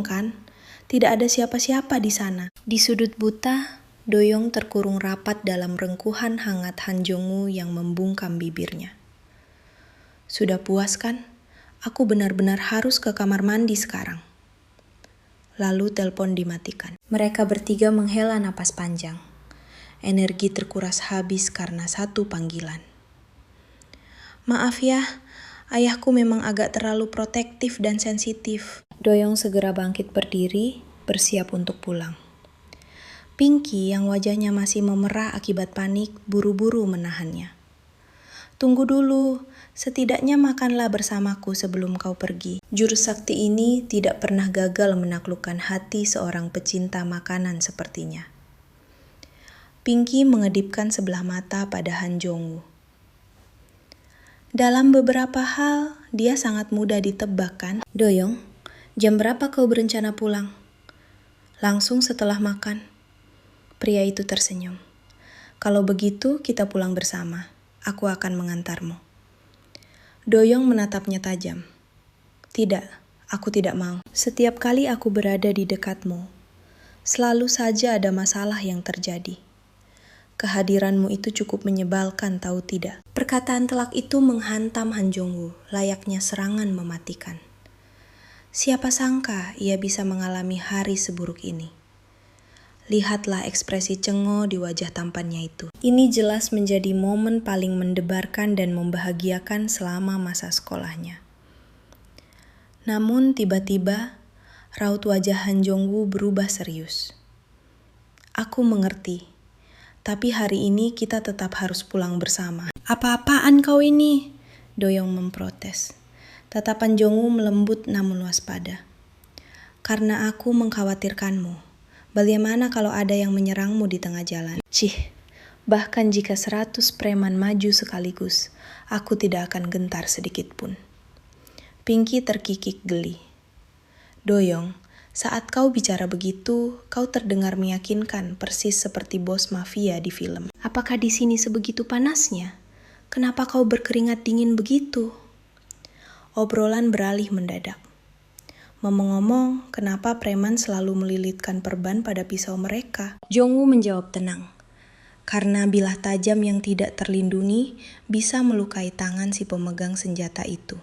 Kan? Tidak ada siapa-siapa di sana. Di sudut buta, Doyong terkurung rapat dalam rengkuhan hangat Han Jong-woo yang membungkam bibirnya. Sudah puas kan? Aku benar-benar harus ke kamar mandi sekarang. Lalu telepon dimatikan. Mereka bertiga menghela napas panjang. Energi terkuras habis karena satu panggilan. Maaf ya, ayahku memang agak terlalu protektif dan sensitif. Doyong segera bangkit berdiri, bersiap untuk pulang. Pinky yang wajahnya masih memerah akibat panik, buru-buru menahannya. Tunggu dulu, setidaknya makanlah bersamaku sebelum kau pergi. Jurus sakti ini tidak pernah gagal menaklukkan hati seorang pecinta makanan sepertinya. Pinky mengedipkan sebelah mata pada Han Jong-woo. Dalam beberapa hal, dia sangat mudah ditebak kan? Doyong, jam berapa kau berencana pulang? Langsung setelah makan. Pria itu tersenyum. Kalau begitu, kita pulang bersama. Aku akan mengantarmu. Doyong menatapnya tajam. Tidak, aku tidak mau. Setiap kali aku berada di dekatmu, selalu saja ada masalah yang terjadi. Kehadiranmu itu cukup menyebalkan, tahu tidak? Perkataan telak itu menghantam Han Jong-woo, layaknya serangan mematikan. Siapa sangka ia bisa mengalami hari seburuk ini. Lihatlah ekspresi cengo di wajah tampannya itu. Ini jelas menjadi momen paling mendebarkan dan membahagiakan selama masa sekolahnya. Namun tiba-tiba, raut wajah Han Jong-woo berubah serius. Aku mengerti. Tapi hari ini kita tetap harus pulang bersama. Apa-apaan kau ini? Doyong memprotes. Tatapan Jong-woo melembut namun waspada. Karena aku mengkhawatirkanmu. Bagaimana kalau ada yang menyerangmu di tengah jalan? Bahkan jika 100 preman maju sekaligus, aku tidak akan gentar sedikit pun. Pinky terkikik geli. Doyong, saat kau bicara begitu, kau terdengar meyakinkan persis seperti bos mafia di film. Apakah di sini sebegitu panasnya? Kenapa kau berkeringat dingin begitu? Obrolan beralih mendadak. Ngomong-ngomong, kenapa preman selalu melilitkan perban pada pisau mereka? Jong-woo menjawab tenang. Karena bilah tajam yang tidak terlindungi bisa melukai tangan si pemegang senjata itu.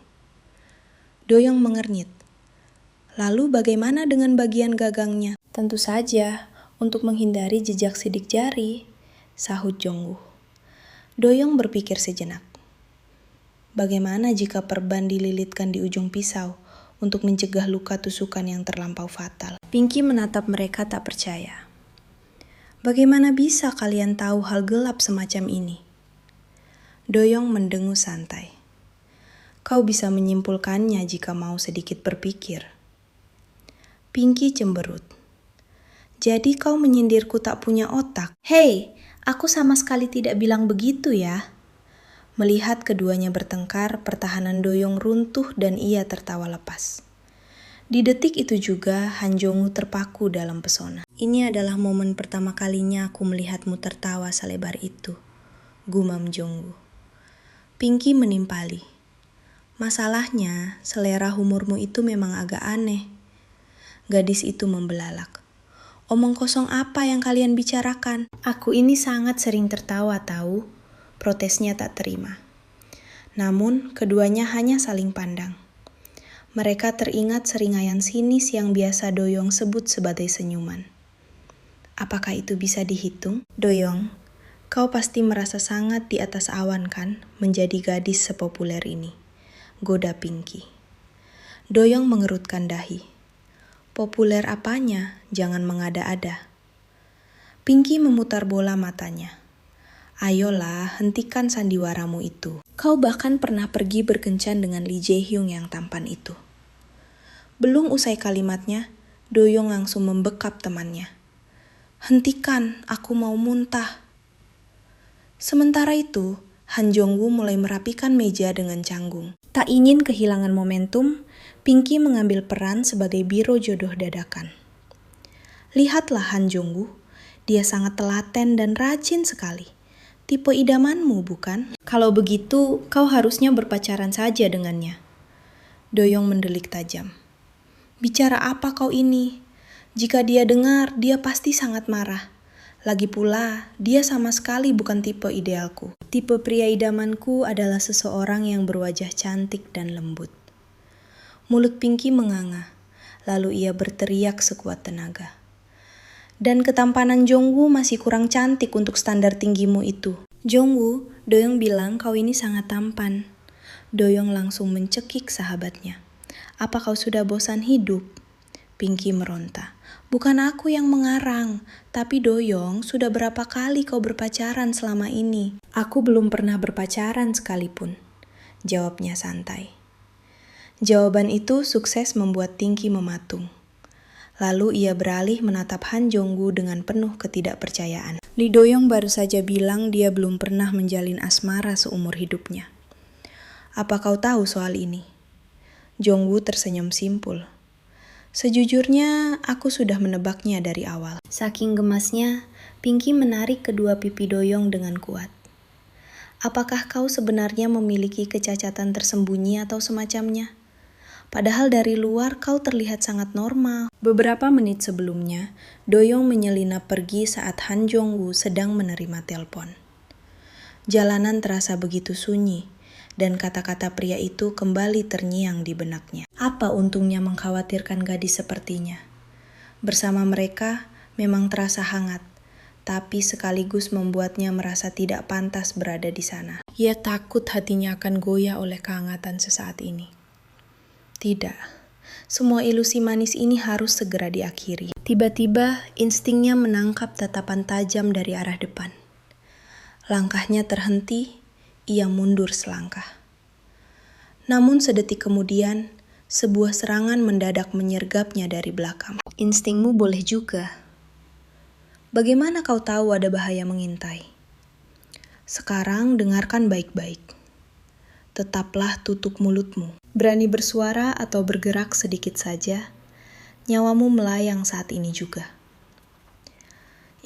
Doyong mengernyit. Lalu bagaimana dengan bagian gagangnya? Tentu saja, untuk menghindari jejak sidik jari, sahut Jong-woo. Doyong berpikir sejenak. Bagaimana jika perban dililitkan di ujung pisau untuk mencegah luka tusukan yang terlampau fatal? Pinky menatap mereka tak percaya. Bagaimana bisa kalian tahu hal gelap semacam ini? Doyong mendengus santai. Kau bisa menyimpulkannya jika mau sedikit berpikir. Pinky cemberut. Jadi kau menyindirku tak punya otak? Hei, aku sama sekali tidak bilang begitu ya. Melihat keduanya bertengkar, pertahanan Doyong runtuh dan ia tertawa lepas. Di detik itu juga, Han Jong-woo terpaku dalam pesona. Ini adalah momen pertama kalinya aku melihatmu tertawa selebar itu, gumam Jong-woo. Pinky menimpali. Masalahnya, selera humormu itu memang agak aneh. Gadis itu membelalak. Omong kosong apa yang kalian bicarakan? Aku ini sangat sering tertawa tahu, protesnya tak terima. Namun, keduanya hanya saling pandang. Mereka teringat seringayan sinis yang biasa Doyong sebut sebagai senyuman. Apakah itu bisa dihitung? Doyong, kau pasti merasa sangat di atas awan kan, menjadi gadis sepopuler ini. Goda Pinky. Doyong mengerutkan dahi. Populer apanya? Jangan mengada-ada. Pinky memutar bola matanya. Ayolah, hentikan sandiwaramu itu. Kau bahkan pernah pergi berkencan dengan Lee Jae-hyung yang tampan itu. Belum usai kalimatnya, Doyong langsung membekap temannya. Hentikan, aku mau muntah. Sementara itu, Han Jong-woo mulai merapikan meja dengan canggung. Tak ingin kehilangan momentum, Pinky mengambil peran sebagai biro jodoh dadakan. Lihatlah Han Jong-woo, dia sangat telaten dan rajin sekali. Tipe idamanmu, bukan? Kalau begitu, kau harusnya berpacaran saja dengannya. Doyong mendelik tajam. Bicara apa kau ini? Jika dia dengar, dia pasti sangat marah. Lagi pula, dia sama sekali bukan tipe idealku. Tipe pria idamanku adalah seseorang yang berwajah cantik dan lembut. Mulut Pinky menganga, lalu ia berteriak sekuat tenaga. Dan ketampanan Jongwoo masih kurang cantik untuk standar tinggimu itu. Jongwoo, Doyoung bilang kau ini sangat tampan. Doyoung langsung mencekik sahabatnya. Apa kau sudah bosan hidup? Pinky meronta. Bukan aku yang mengarang, tapi Doyoung, sudah berapa kali kau berpacaran selama ini? Aku belum pernah berpacaran sekalipun, jawabnya santai. Jawaban itu sukses membuat Pinky mematung. Lalu ia beralih menatap Han Jongwoo dengan penuh ketidakpercayaan. Lee Doyoung baru saja bilang dia belum pernah menjalin asmara seumur hidupnya. Apa kau tahu soal ini? Jongwoo tersenyum simpul. Sejujurnya, aku sudah menebaknya dari awal. Saking gemasnya, Pinky menarik kedua pipi Doyoung dengan kuat. Apakah kau sebenarnya memiliki kecacatan tersembunyi atau semacamnya? Padahal dari luar kau terlihat sangat normal. Beberapa menit sebelumnya, Doyoung menyelinap pergi saat Han Jongwoo sedang menerima telepon. Jalanan terasa begitu sunyi, dan kata-kata pria itu kembali terngiang di benaknya. Apa untungnya mengkhawatirkan gadis sepertinya? Bersama mereka memang terasa hangat, tapi sekaligus membuatnya merasa tidak pantas berada di sana. Ia takut hatinya akan goyah oleh kehangatan sesaat ini. Tidak, semua ilusi manis ini harus segera diakhiri. Tiba-tiba instingnya menangkap tatapan tajam dari arah depan. Langkahnya terhenti, ia mundur selangkah. Namun sedetik kemudian, sebuah serangan mendadak menyergapnya dari belakang. Instingmu boleh juga. Bagaimana kau tahu ada bahaya mengintai? Sekarang dengarkan baik-baik. Tetaplah tutup mulutmu. Berani bersuara atau bergerak sedikit saja, nyawamu melayang saat ini juga.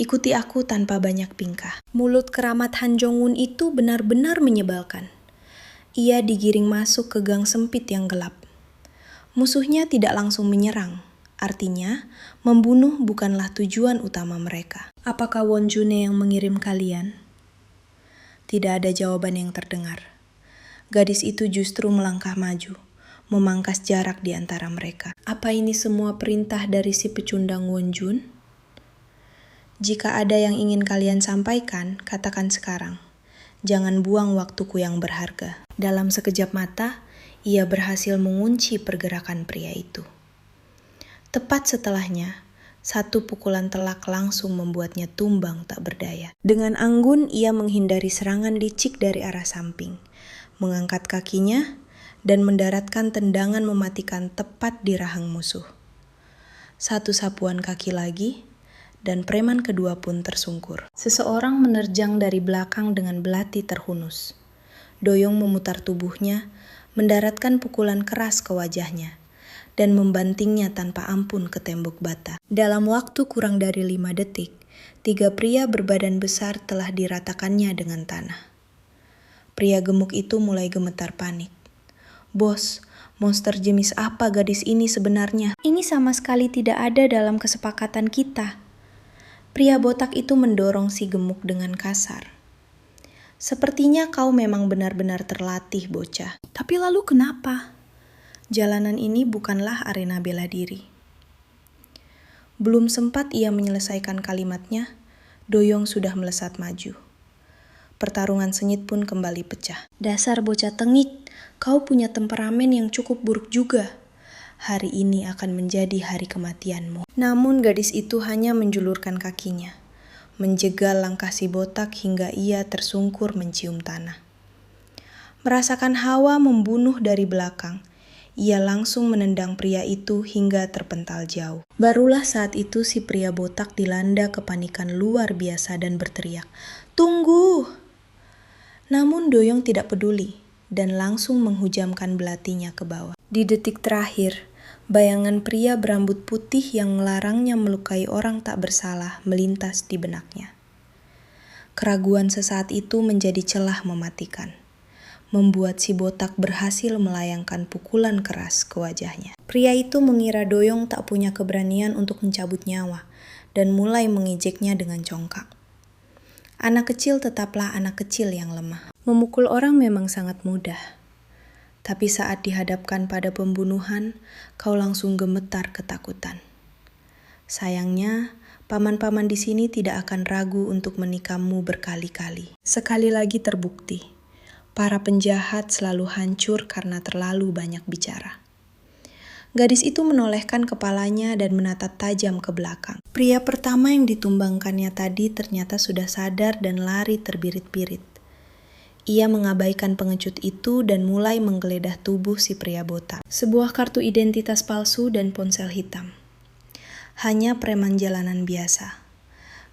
Ikuti aku tanpa banyak pingkah. Mulut keramat Han Jongwoo itu benar-benar menyebalkan. Ia digiring masuk ke gang sempit yang gelap. Musuhnya tidak langsung menyerang. Artinya, membunuh bukanlah tujuan utama mereka. Apakah Won June yang mengirim kalian? Tidak ada jawaban yang terdengar. Gadis itu justru melangkah maju, memangkas jarak di antara mereka. Apa ini semua perintah dari si pecundang Won June? Jika ada yang ingin kalian sampaikan, katakan sekarang. Jangan buang waktuku yang berharga. Dalam sekejap mata, ia berhasil mengunci pergerakan pria itu. Tepat setelahnya, satu pukulan telak langsung membuatnya tumbang tak berdaya. Dengan anggun, ia menghindari serangan licik dari arah samping, mengangkat kakinya, dan mendaratkan tendangan mematikan tepat di rahang musuh. Satu sapuan kaki lagi, dan preman kedua pun tersungkur. Seseorang menerjang dari belakang dengan belati terhunus. Doyoung memutar tubuhnya, mendaratkan pukulan keras ke wajahnya, dan membantingnya tanpa ampun ke tembok bata. Dalam waktu kurang dari 5 detik, 3 pria berbadan besar telah diratakannya dengan tanah. Pria gemuk itu mulai gemetar panik. Bos, monster jenis apa gadis ini sebenarnya? Ini sama sekali tidak ada dalam kesepakatan kita. Pria botak itu mendorong si gemuk dengan kasar. Sepertinya kau memang benar-benar terlatih, bocah. Tapi lalu kenapa? Jalanan ini bukanlah arena bela diri. Belum sempat ia menyelesaikan kalimatnya, Doyoung sudah melesat maju. Pertarungan sengit pun kembali pecah. Dasar bocah tengik, kau punya temperamen yang cukup buruk juga. Hari ini akan menjadi hari kematianmu. Namun gadis itu hanya menjulurkan kakinya, menjegal langkah si botak hingga ia tersungkur mencium tanah. Merasakan hawa membunuh dari belakang, ia langsung menendang pria itu hingga terpental jauh. Barulah saat itu si pria botak dilanda kepanikan luar biasa dan berteriak, "Tunggu!" Namun Doyoung tidak peduli dan langsung menghujamkan belatinya ke bawah. Di detik terakhir, bayangan pria berambut putih yang melarangnya melukai orang tak bersalah melintas di benaknya. Keraguan sesaat itu menjadi celah mematikan. membuat si botak berhasil melayangkan pukulan keras ke wajahnya. Pria itu mengira Doyong tak punya keberanian untuk mencabut nyawa dan mulai mengejeknya dengan congkak. Anak kecil tetaplah anak kecil yang lemah. Memukul orang memang sangat mudah. Tapi saat dihadapkan pada pembunuhan, kau langsung gemetar ketakutan. Sayangnya, paman-paman di sini tidak akan ragu untuk menikahmu berkali-kali. Sekali lagi terbukti. Para penjahat selalu hancur karena terlalu banyak bicara. Gadis itu menolehkan kepalanya dan menatap tajam ke belakang. Pria pertama yang ditumbangkannya tadi ternyata sudah sadar dan lari terbirit-birit. Ia mengabaikan pengecut itu dan mulai menggeledah tubuh si pria botak. Sebuah kartu identitas palsu dan ponsel hitam. Hanya preman jalanan biasa.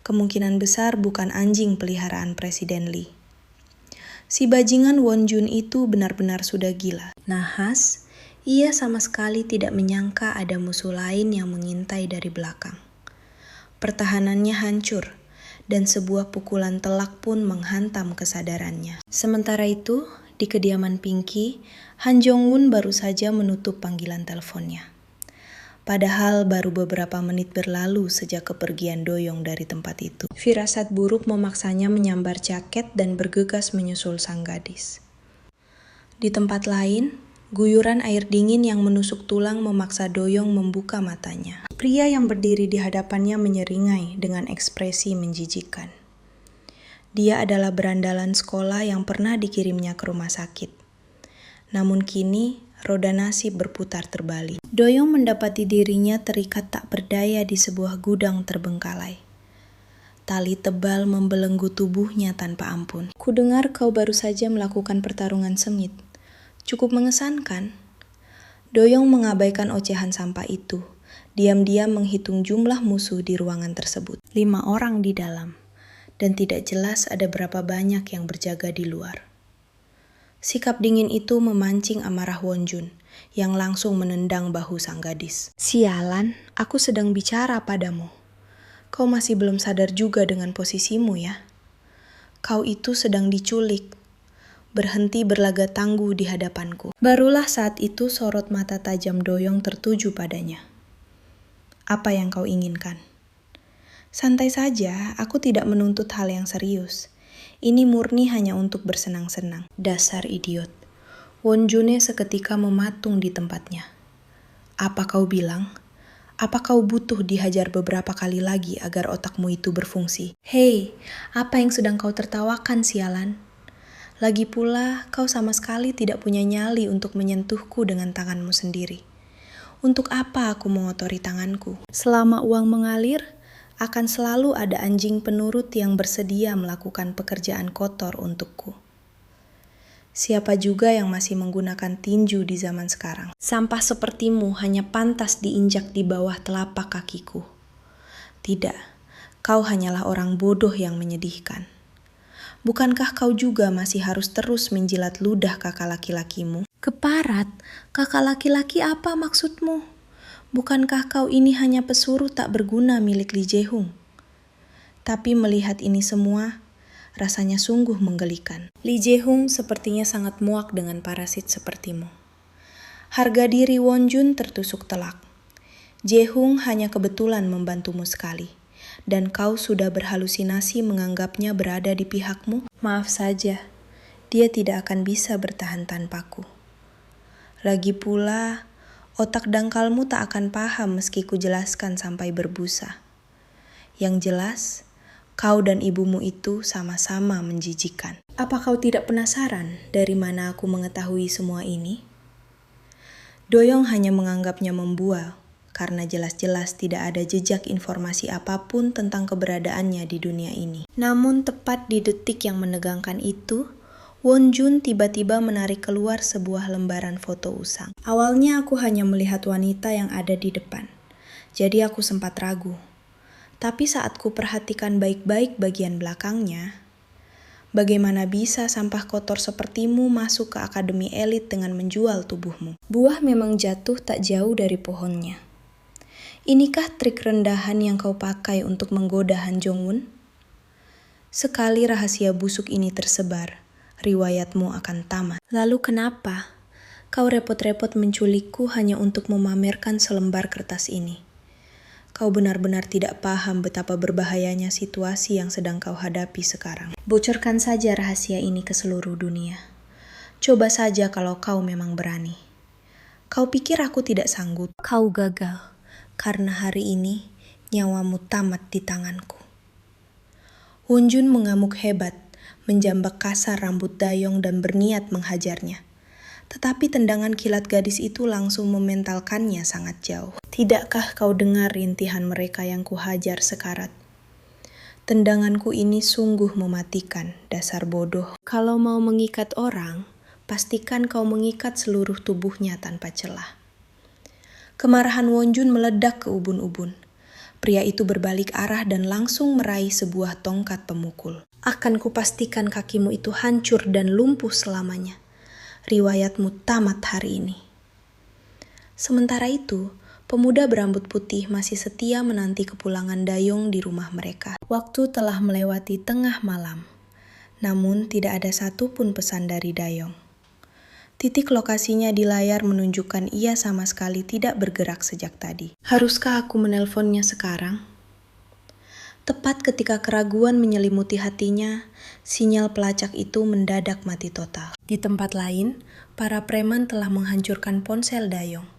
Kemungkinan besar bukan anjing peliharaan Presiden Lee. Si bajingan Won Jun itu benar-benar sudah gila. Nahas, ia sama sekali tidak menyangka ada musuh lain yang mengintai dari belakang. Pertahanannya hancur, dan sebuah pukulan telak pun menghantam kesadarannya. Sementara itu, di kediaman Pinky, Han Jong-won baru saja menutup panggilan teleponnya. Padahal baru beberapa menit berlalu sejak kepergian Doyong dari tempat itu. Firasat buruk memaksanya menyambar jaket dan bergegas menyusul sang gadis. Di tempat lain, guyuran air dingin yang menusuk tulang memaksa Doyong membuka matanya. Pria yang berdiri di hadapannya menyeringai dengan ekspresi menjijikkan. Dia adalah berandalan sekolah yang pernah dikirimnya ke rumah sakit. Namun kini, roda nasib berputar terbalik. Doyong mendapati dirinya terikat tak berdaya di sebuah gudang terbengkalai. Tali tebal membelenggu tubuhnya tanpa ampun. Kudengar kau baru saja melakukan pertarungan sengit. Cukup mengesankan. Doyong mengabaikan ocehan sampah itu. Diam-diam menghitung jumlah musuh di ruangan tersebut. 5 orang di dalam. Dan tidak jelas ada berapa banyak yang berjaga di luar. Sikap dingin itu memancing amarah Won Jun, yang langsung menendang bahu sang gadis. Sialan, aku sedang bicara padamu. Kau masih belum sadar juga dengan posisimu ya. Kau itu sedang diculik. Berhenti berlaga tangguh di hadapanku. Barulah saat itu sorot mata tajam Doyong tertuju padanya. Apa yang kau inginkan? Santai saja, aku tidak menuntut hal yang serius. Ini murni hanya untuk bersenang-senang. Dasar idiot. Won June seketika mematung di tempatnya. Apa kau bilang? Apa kau butuh dihajar beberapa kali lagi agar otakmu itu berfungsi? Hei, apa yang sedang kau tertawakan, sialan? Lagi pula, kau sama sekali tidak punya nyali untuk menyentuhku dengan tanganmu sendiri. Untuk apa aku mengotori tanganku? Selama uang mengalir, akan selalu ada anjing penurut yang bersedia melakukan pekerjaan kotor untukku. Siapa juga yang masih menggunakan tinju di zaman sekarang? Sampah sepertimu hanya pantas diinjak di bawah telapak kakiku. Tidak, kau hanyalah orang bodoh yang menyedihkan. Bukankah kau juga masih harus terus menjilat ludah kakak laki-lakimu? Keparat, kakak laki-laki apa maksudmu? Bukankah kau ini hanya pesuruh tak berguna milik Lee Jae-hung? Tapi melihat ini semua, rasanya sungguh menggelikan. Lee Jae-hung sepertinya sangat muak dengan parasit sepertimu. Harga diri Won Jun tertusuk telak. Jae-hung hanya kebetulan membantumu sekali, dan kau sudah berhalusinasi menganggapnya berada di pihakmu? Maaf saja, dia tidak akan bisa bertahan tanpaku. Lagi pula, otak dangkalmu tak akan paham meski kujelaskan sampai berbusa. Yang jelas, kau dan ibumu itu sama-sama menjijikkan. Apa kau tidak penasaran dari mana aku mengetahui semua ini? Doyong hanya menganggapnya membual, karena jelas-jelas tidak ada jejak informasi apapun tentang keberadaannya di dunia ini. Namun tepat di detik yang menegangkan itu, Won Jun tiba-tiba menarik keluar sebuah lembaran foto usang. Awalnya aku hanya melihat wanita yang ada di depan, jadi aku sempat ragu. Tapi saat ku perhatikan baik-baik bagian belakangnya, bagaimana bisa sampah kotor sepertimu masuk ke akademi elit dengan menjual tubuhmu? Buah memang jatuh tak jauh dari pohonnya. Inikah trik rendahan yang kau pakai untuk menggoda Han Jong-won? Sekali rahasia busuk ini tersebar, riwayatmu akan tamat. Lalu kenapa kau repot-repot menculikku hanya untuk memamerkan selembar kertas ini? Kau benar-benar tidak paham betapa berbahayanya situasi yang sedang kau hadapi sekarang. Bocorkan saja rahasia ini ke seluruh dunia. Coba saja kalau kau memang berani. Kau pikir aku tidak sanggup? Kau gagal, karena hari ini nyawamu tamat di tanganku. Wonjun mengamuk hebat, menjambak kasar rambut Dayong dan berniat menghajarnya. Tetapi tendangan kilat gadis itu langsung mementalkannya sangat jauh. Tidakkah kau dengar rintihan mereka yang kuhajar sekarat? Tendanganku ini sungguh mematikan, dasar bodoh. Kalau mau mengikat orang, pastikan kau mengikat seluruh tubuhnya tanpa celah. Kemarahan Wonjun meledak ke ubun-ubun. Pria itu berbalik arah dan langsung meraih sebuah tongkat pemukul. Akan kupastikan kakimu itu hancur dan lumpuh selamanya. Riwayatmu tamat hari ini. Sementara itu, pemuda berambut putih masih setia menanti kepulangan Dayong di rumah mereka. Waktu telah melewati tengah malam, namun tidak ada satupun pesan dari Dayong. Titik lokasinya di layar menunjukkan ia sama sekali tidak bergerak sejak tadi. Haruskah aku menelponnya sekarang? Tepat ketika keraguan menyelimuti hatinya, sinyal pelacak itu mendadak mati total. Di tempat lain, para preman telah menghancurkan ponsel Dayong.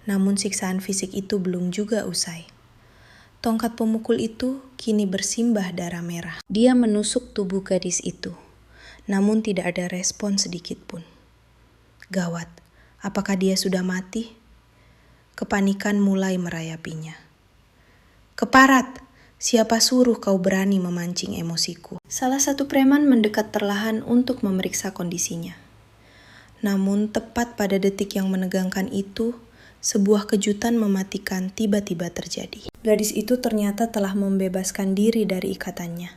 Namun siksaan fisik itu belum juga usai. Tongkat pemukul itu kini bersimbah darah merah. Dia menusuk tubuh gadis itu, namun tidak ada respon sedikit pun. Gawat, apakah dia sudah mati? Kepanikan mulai merayapinya. Keparat! Siapa suruh kau berani memancing emosiku? Salah satu preman mendekat perlahan untuk memeriksa kondisinya. Namun tepat pada detik yang menegangkan itu, sebuah kejutan mematikan tiba-tiba terjadi. Gadis itu ternyata telah membebaskan diri dari ikatannya,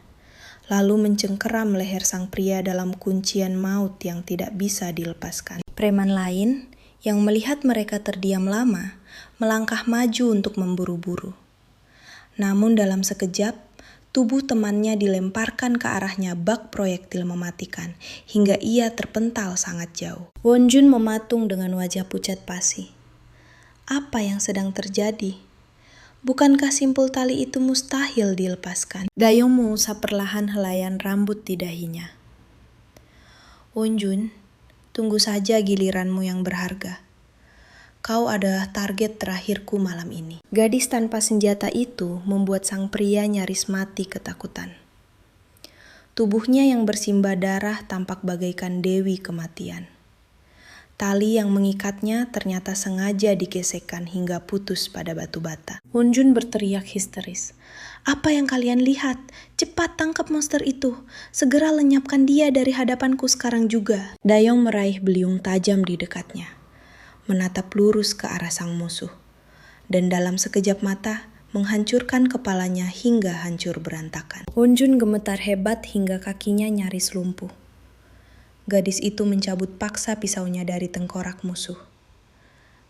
lalu mencengkeram leher sang pria dalam kuncian maut yang tidak bisa dilepaskan. Preman lain yang melihat mereka terdiam lama, melangkah maju untuk memburu-buru. Namun dalam sekejap, tubuh temannya dilemparkan ke arahnya bak proyektil mematikan, hingga ia terpental sangat jauh. Wonjun mematung dengan wajah pucat pasi. Apa yang sedang terjadi? Bukankah simpul tali itu mustahil dilepaskan? Dayong mengusap perlahan helaian rambut di dahinya. Wonjun, tunggu saja giliranmu yang berharga. Kau adalah target terakhirku malam ini. Gadis tanpa senjata itu membuat sang pria nyaris mati ketakutan. Tubuhnya yang bersimbah darah tampak bagaikan dewi kematian. Tali yang mengikatnya ternyata sengaja digesekkan hingga putus pada batu bata. Wonjun berteriak histeris. Apa yang kalian lihat? Cepat tangkap monster itu. Segera lenyapkan dia dari hadapanku sekarang juga. Dayong meraih beliung tajam di dekatnya, menatap lurus ke arah sang musuh, dan dalam sekejap mata menghancurkan kepalanya hingga hancur berantakan. Wonjun gemetar hebat hingga kakinya nyaris lumpuh. Gadis itu mencabut paksa pisaunya dari tengkorak musuh.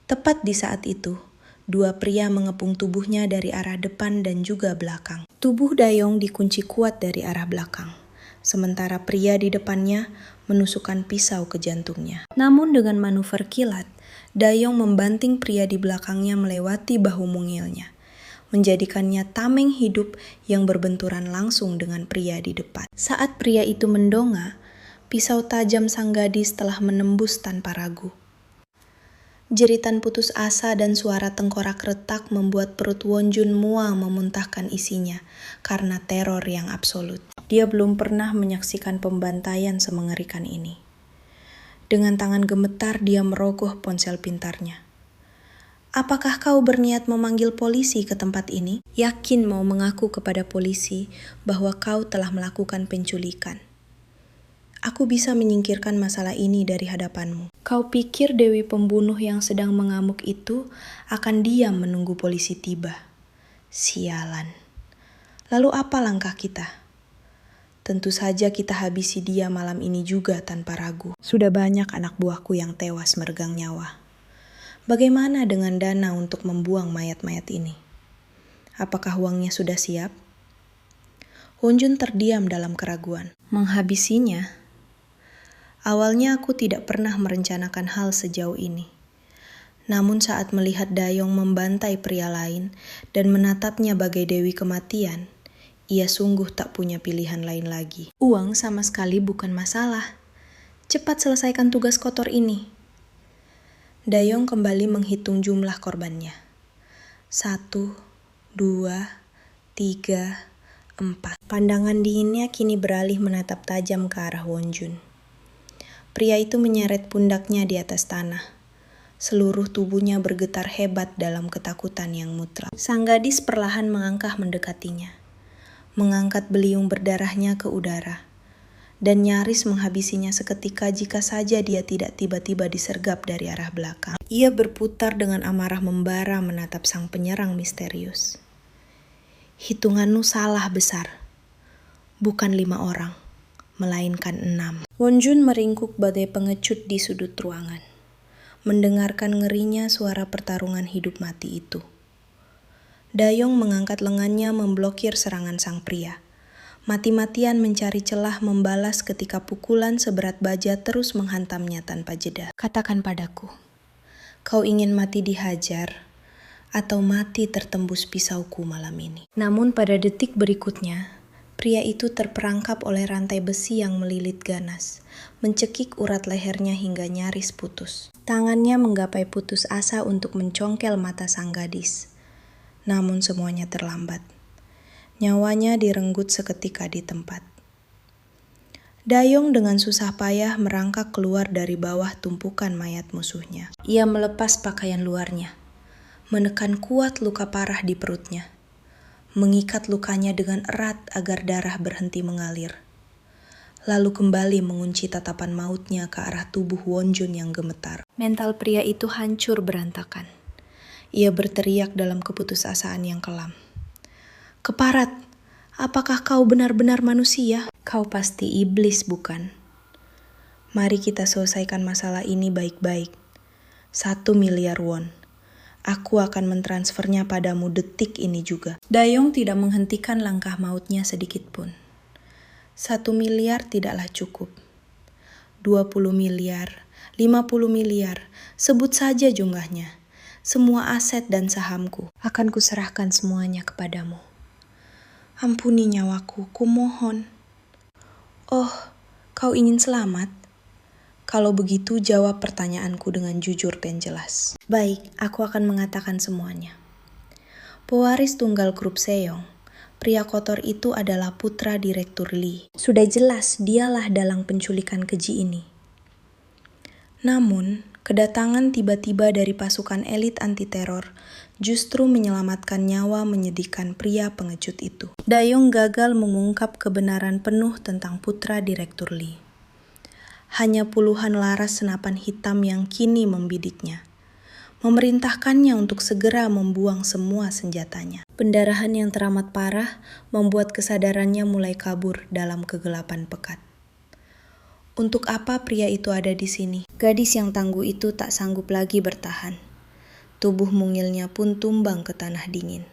Tepat di saat itu, dua pria mengepung tubuhnya dari arah depan dan juga belakang. Tubuh Dayong dikunci kuat dari arah belakang, sementara pria di depannya menusukkan pisau ke jantungnya. Namun dengan manuver kilat, Dayong membanting pria di belakangnya melewati bahu mungilnya, menjadikannya tameng hidup yang berbenturan langsung dengan pria di depan. Saat pria itu mendongak, pisau tajam sang gadis telah menembus tanpa ragu. Jeritan putus asa dan suara tengkorak retak membuat perut Wonjun mual memuntahkan isinya karena teror yang absolut. Dia belum pernah menyaksikan pembantaian semengerikan ini. Dengan tangan gemetar dia merogoh ponsel pintarnya. Apakah kau berniat memanggil polisi ke tempat ini? Yakin mau mengaku kepada polisi bahwa kau telah melakukan penculikan? Aku bisa menyingkirkan masalah ini dari hadapanmu. Kau pikir Dewi pembunuh yang sedang mengamuk itu akan diam menunggu polisi tiba? Sialan. Lalu apa langkah kita? Tentu saja kita habisi dia malam ini juga tanpa ragu. Sudah banyak anak buahku yang tewas meregang nyawa. Bagaimana dengan dana untuk membuang mayat-mayat ini? Apakah uangnya sudah siap? Wonjun terdiam dalam keraguan. Menghabisinya? Awalnya aku tidak pernah merencanakan hal sejauh ini. Namun saat melihat Dayong membantai pria lain dan menatapnya bagai dewi kematian, ia sungguh tak punya pilihan lain lagi. Uang sama sekali bukan masalah. Cepat selesaikan tugas kotor ini. Dayong kembali menghitung jumlah korbannya. 1, 2, 3, 4. Pandangan dinginnya kini beralih menatap tajam ke arah Wonjun. Pria itu menyeret pundaknya di atas tanah. Seluruh tubuhnya bergetar hebat dalam ketakutan yang mutlak. Sang gadis perlahan melangkah mendekatinya, mengangkat beliung berdarahnya ke udara, dan nyaris menghabisinya seketika jika saja dia tidak tiba-tiba disergap dari arah belakang. Ia berputar dengan amarah membara menatap sang penyerang misterius. Hitunganmu salah besar. Bukan 5 orang, melainkan 6. Wonjun meringkuk bagai pengecut di sudut ruangan, mendengarkan ngerinya suara pertarungan hidup mati itu. Dayong mengangkat lengannya memblokir serangan sang pria. Mati-matian mencari celah membalas ketika pukulan seberat baja terus menghantamnya tanpa jeda. Katakan padaku, kau ingin mati dihajar atau mati tertembus pisauku malam ini? Namun pada detik berikutnya, pria itu terperangkap oleh rantai besi yang melilit ganas, mencekik urat lehernya hingga nyaris putus. Tangannya menggapai putus asa untuk mencongkel mata sang gadis. Namun semuanya terlambat. Nyawanya direnggut seketika di tempat. Dayong dengan susah payah merangkak keluar dari bawah tumpukan mayat musuhnya. Ia melepas pakaian luarnya, menekan kuat luka parah di perutnya, mengikat lukanya dengan erat agar darah berhenti mengalir, lalu kembali mengunci tatapan mautnya ke arah tubuh Wonjun yang gemetar. Mental pria itu hancur berantakan. Ia berteriak dalam keputusasaan yang kelam. Keparat, apakah kau benar-benar manusia? Kau pasti iblis, bukan? Mari kita selesaikan masalah ini baik-baik. 1 miliar won. Aku akan mentransfernya padamu detik ini juga. Dayong tidak menghentikan langkah mautnya sedikit pun. 1 miliar tidaklah cukup. 20 miliar, 50 miliar, sebut saja jumlahnya. Semua aset dan sahamku akan kuserahkan semuanya kepadamu. Ampuni nyawaku, kumohon. Oh, kau ingin selamat? Kalau begitu jawab pertanyaanku dengan jujur dan jelas. Baik, aku akan mengatakan semuanya. Pewaris tunggal grup Seong, pria kotor itu adalah putra Direktur Lee. Sudah jelas dialah dalang penculikan keji ini. Namun, kedatangan tiba-tiba dari pasukan elit anti-teror justru menyelamatkan nyawa menyedihkan pria pengecut itu. Dayong gagal mengungkap kebenaran penuh tentang putra Direktur Lee. Hanya puluhan laras senapan hitam yang kini membidiknya, memerintahkannya untuk segera membuang semua senjatanya. Pendarahan yang teramat parah membuat kesadarannya mulai kabur dalam kegelapan pekat. Untuk apa pria itu ada di sini? Gadis yang tangguh itu tak sanggup lagi bertahan. Tubuh mungilnya pun tumbang ke tanah dingin.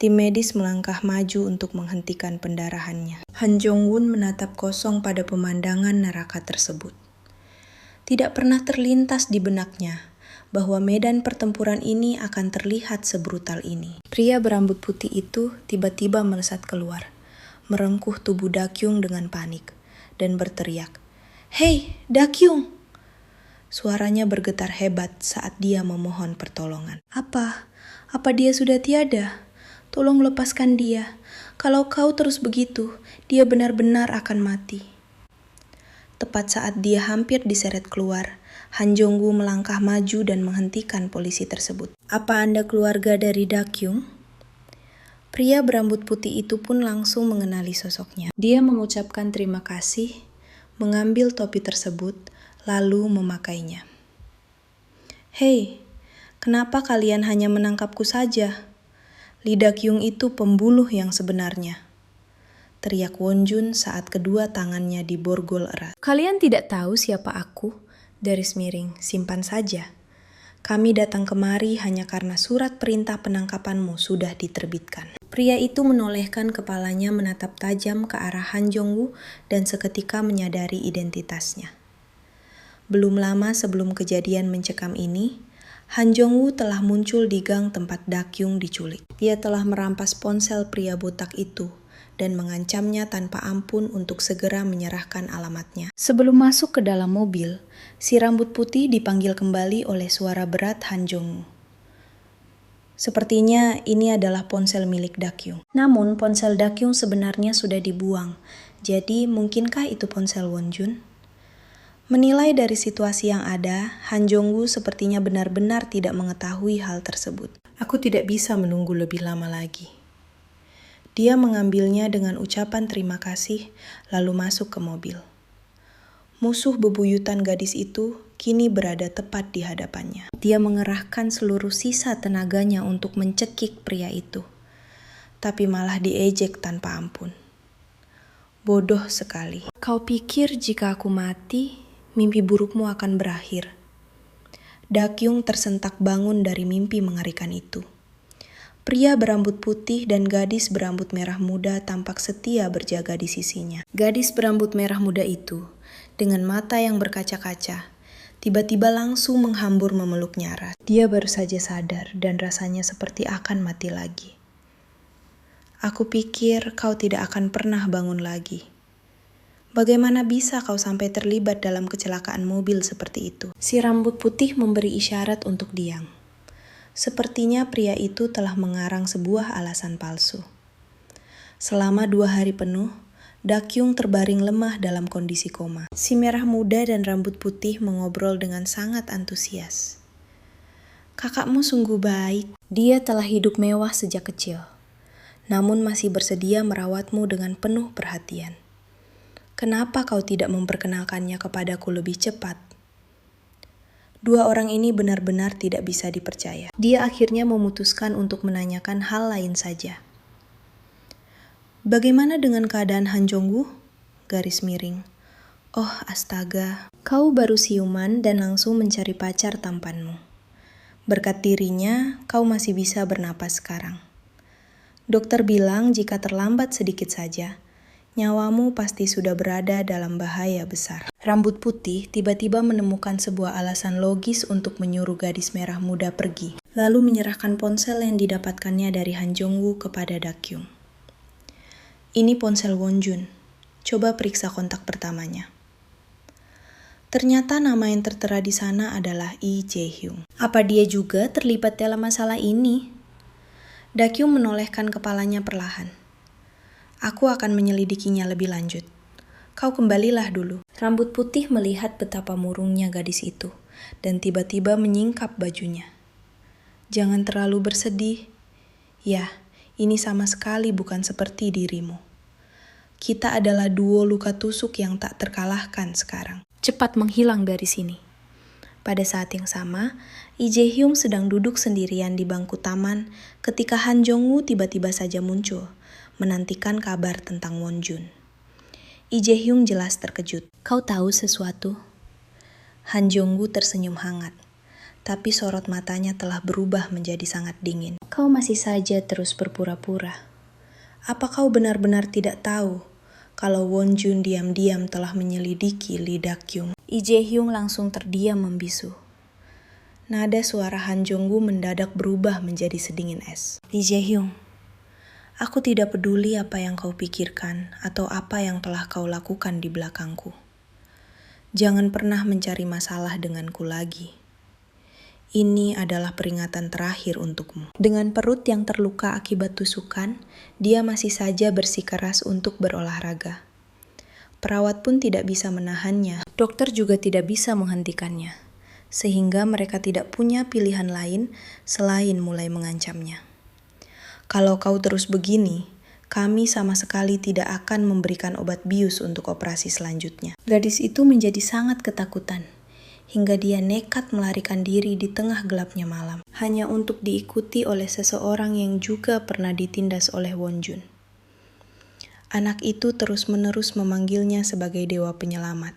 Tim medis melangkah maju untuk menghentikan pendarahannya. Han Jong-won menatap kosong pada pemandangan neraka tersebut. Tidak pernah terlintas di benaknya bahwa medan pertempuran ini akan terlihat sebrutal ini. Pria berambut putih itu tiba-tiba melesat keluar, merengkuh tubuh Dakyung dengan panik, dan berteriak, "Hei, Dakyung!" Suaranya bergetar hebat saat dia memohon pertolongan. Apa dia sudah tiada? Tolong lepaskan dia. Kalau kau terus begitu, dia benar-benar akan mati. Tepat saat dia hampir diseret keluar, Han Jong-woo melangkah maju dan menghentikan polisi tersebut. Apa Anda keluarga dari Dakyung? Pria berambut putih itu pun langsung mengenali sosoknya. Dia mengucapkan terima kasih, mengambil topi tersebut, lalu memakainya. Hei, kenapa kalian hanya menangkapku saja? Lee Dakyung itu pembunuh yang sebenarnya, teriak Wonjun saat kedua tangannya diborgol erat. Kalian tidak tahu siapa aku? Garis miring, simpan saja. Kami datang kemari hanya karena surat perintah penangkapanmu sudah diterbitkan. Pria itu menolehkan kepalanya menatap tajam ke arah Han Jong-woo dan seketika menyadari identitasnya. Belum lama sebelum kejadian mencekam ini, Han Jong-woo telah muncul di gang tempat Dak-kyung diculik. Dia telah merampas ponsel pria botak itu dan mengancamnya tanpa ampun untuk segera menyerahkan alamatnya. Sebelum masuk ke dalam mobil, si rambut putih dipanggil kembali oleh suara berat Han Jong-woo. Sepertinya ini adalah ponsel milik Dak-kyung. Namun ponsel Dak-kyung sebenarnya sudah dibuang. Jadi mungkinkah itu ponsel Won-jun? Menilai dari situasi yang ada, Han Jong-woo sepertinya benar-benar tidak mengetahui hal tersebut. Aku tidak bisa menunggu lebih lama lagi. Dia mengambilnya dengan ucapan terima kasih, lalu masuk ke mobil. Musuh bebuyutan gadis itu kini berada tepat di hadapannya. Dia mengerahkan seluruh sisa tenaganya untuk mencekik pria itu, tapi malah diejek tanpa ampun. Bodoh sekali. Kau pikir jika aku mati, mimpi burukmu akan berakhir? Dak-kyung tersentak bangun dari mimpi mengerikan itu. Pria berambut putih dan gadis berambut merah muda tampak setia berjaga di sisinya. Gadis berambut merah muda itu, dengan mata yang berkaca-kaca, tiba-tiba langsung menghambur memeluknya erat. Dia baru saja sadar dan rasanya seperti akan mati lagi. Aku pikir kau tidak akan pernah bangun lagi. Bagaimana bisa kau sampai terlibat dalam kecelakaan mobil seperti itu? Si rambut putih memberi isyarat untuk diam. Sepertinya pria itu telah mengarang sebuah alasan palsu. Selama 2 hari penuh, Dak-kyung terbaring lemah dalam kondisi koma. Si merah muda dan rambut putih mengobrol dengan sangat antusias. Kakakmu sungguh baik. Dia telah hidup mewah sejak kecil, namun masih bersedia merawatmu dengan penuh perhatian. Kenapa kau tidak memperkenalkannya kepadaku lebih cepat? 2 orang ini benar-benar tidak bisa dipercaya. Dia akhirnya memutuskan untuk menanyakan hal lain saja. Bagaimana dengan keadaan Han Jong-woo? Garis miring. Oh astaga, kau baru siuman dan langsung mencari pacar tampanmu. Berkat dirinya, kau masih bisa bernapas sekarang. Dokter bilang jika terlambat sedikit saja, nyawamu pasti sudah berada dalam bahaya besar. Rambut putih tiba-tiba menemukan sebuah alasan logis untuk menyuruh gadis merah muda pergi, lalu menyerahkan ponsel yang didapatkannya dari Han Jong-woo kepada Dak-kyung. Ini ponsel Won-jun. Coba periksa kontak pertamanya. Ternyata nama yang tertera di sana adalah Lee Jae-hyung. Apa dia juga terlibat dalam masalah ini? Dak-kyung menolehkan kepalanya perlahan. Aku akan menyelidikinya lebih lanjut. Kau kembalilah dulu. Rambut putih melihat betapa murungnya gadis itu, dan tiba-tiba menyingkap bajunya. Jangan terlalu bersedih. Ya, ini sama sekali bukan seperti dirimu. Kita adalah duo luka tusuk yang tak terkalahkan sekarang. Cepat menghilang dari sini. Pada saat yang sama, Lee Jae-hyung sedang duduk sendirian di bangku taman ketika Han Jong-woo tiba-tiba saja muncul, menantikan kabar tentang Won-jun. Lee Jae-hyung jelas terkejut. Kau tahu sesuatu? Han Jong-woo tersenyum hangat, tapi sorot matanya telah berubah menjadi sangat dingin. Kau masih saja terus berpura-pura. Apa kau benar-benar tidak tahu kalau Won-jun diam-diam telah menyelidiki Lee Dak-kyung? Lee Jae-hyung langsung terdiam membisu. Nada suara Han Jong-woo mendadak berubah menjadi sedingin es. Lee Jae-hyung, aku tidak peduli apa yang kau pikirkan atau apa yang telah kau lakukan di belakangku. Jangan pernah mencari masalah denganku lagi. Ini adalah peringatan terakhir untukmu. Dengan perut yang terluka akibat tusukan, dia masih saja bersikeras untuk berolahraga. Perawat pun tidak bisa menahannya. Dokter juga tidak bisa menghentikannya, sehingga mereka tidak punya pilihan lain selain mulai mengancamnya. Kalau kau terus begini, kami sama sekali tidak akan memberikan obat bius untuk operasi selanjutnya. Gadis itu menjadi sangat ketakutan, hingga dia nekat melarikan diri di tengah gelapnya malam, hanya untuk diikuti oleh seseorang yang juga pernah ditindas oleh Won-jun. Anak itu terus-menerus memanggilnya sebagai dewa penyelamat,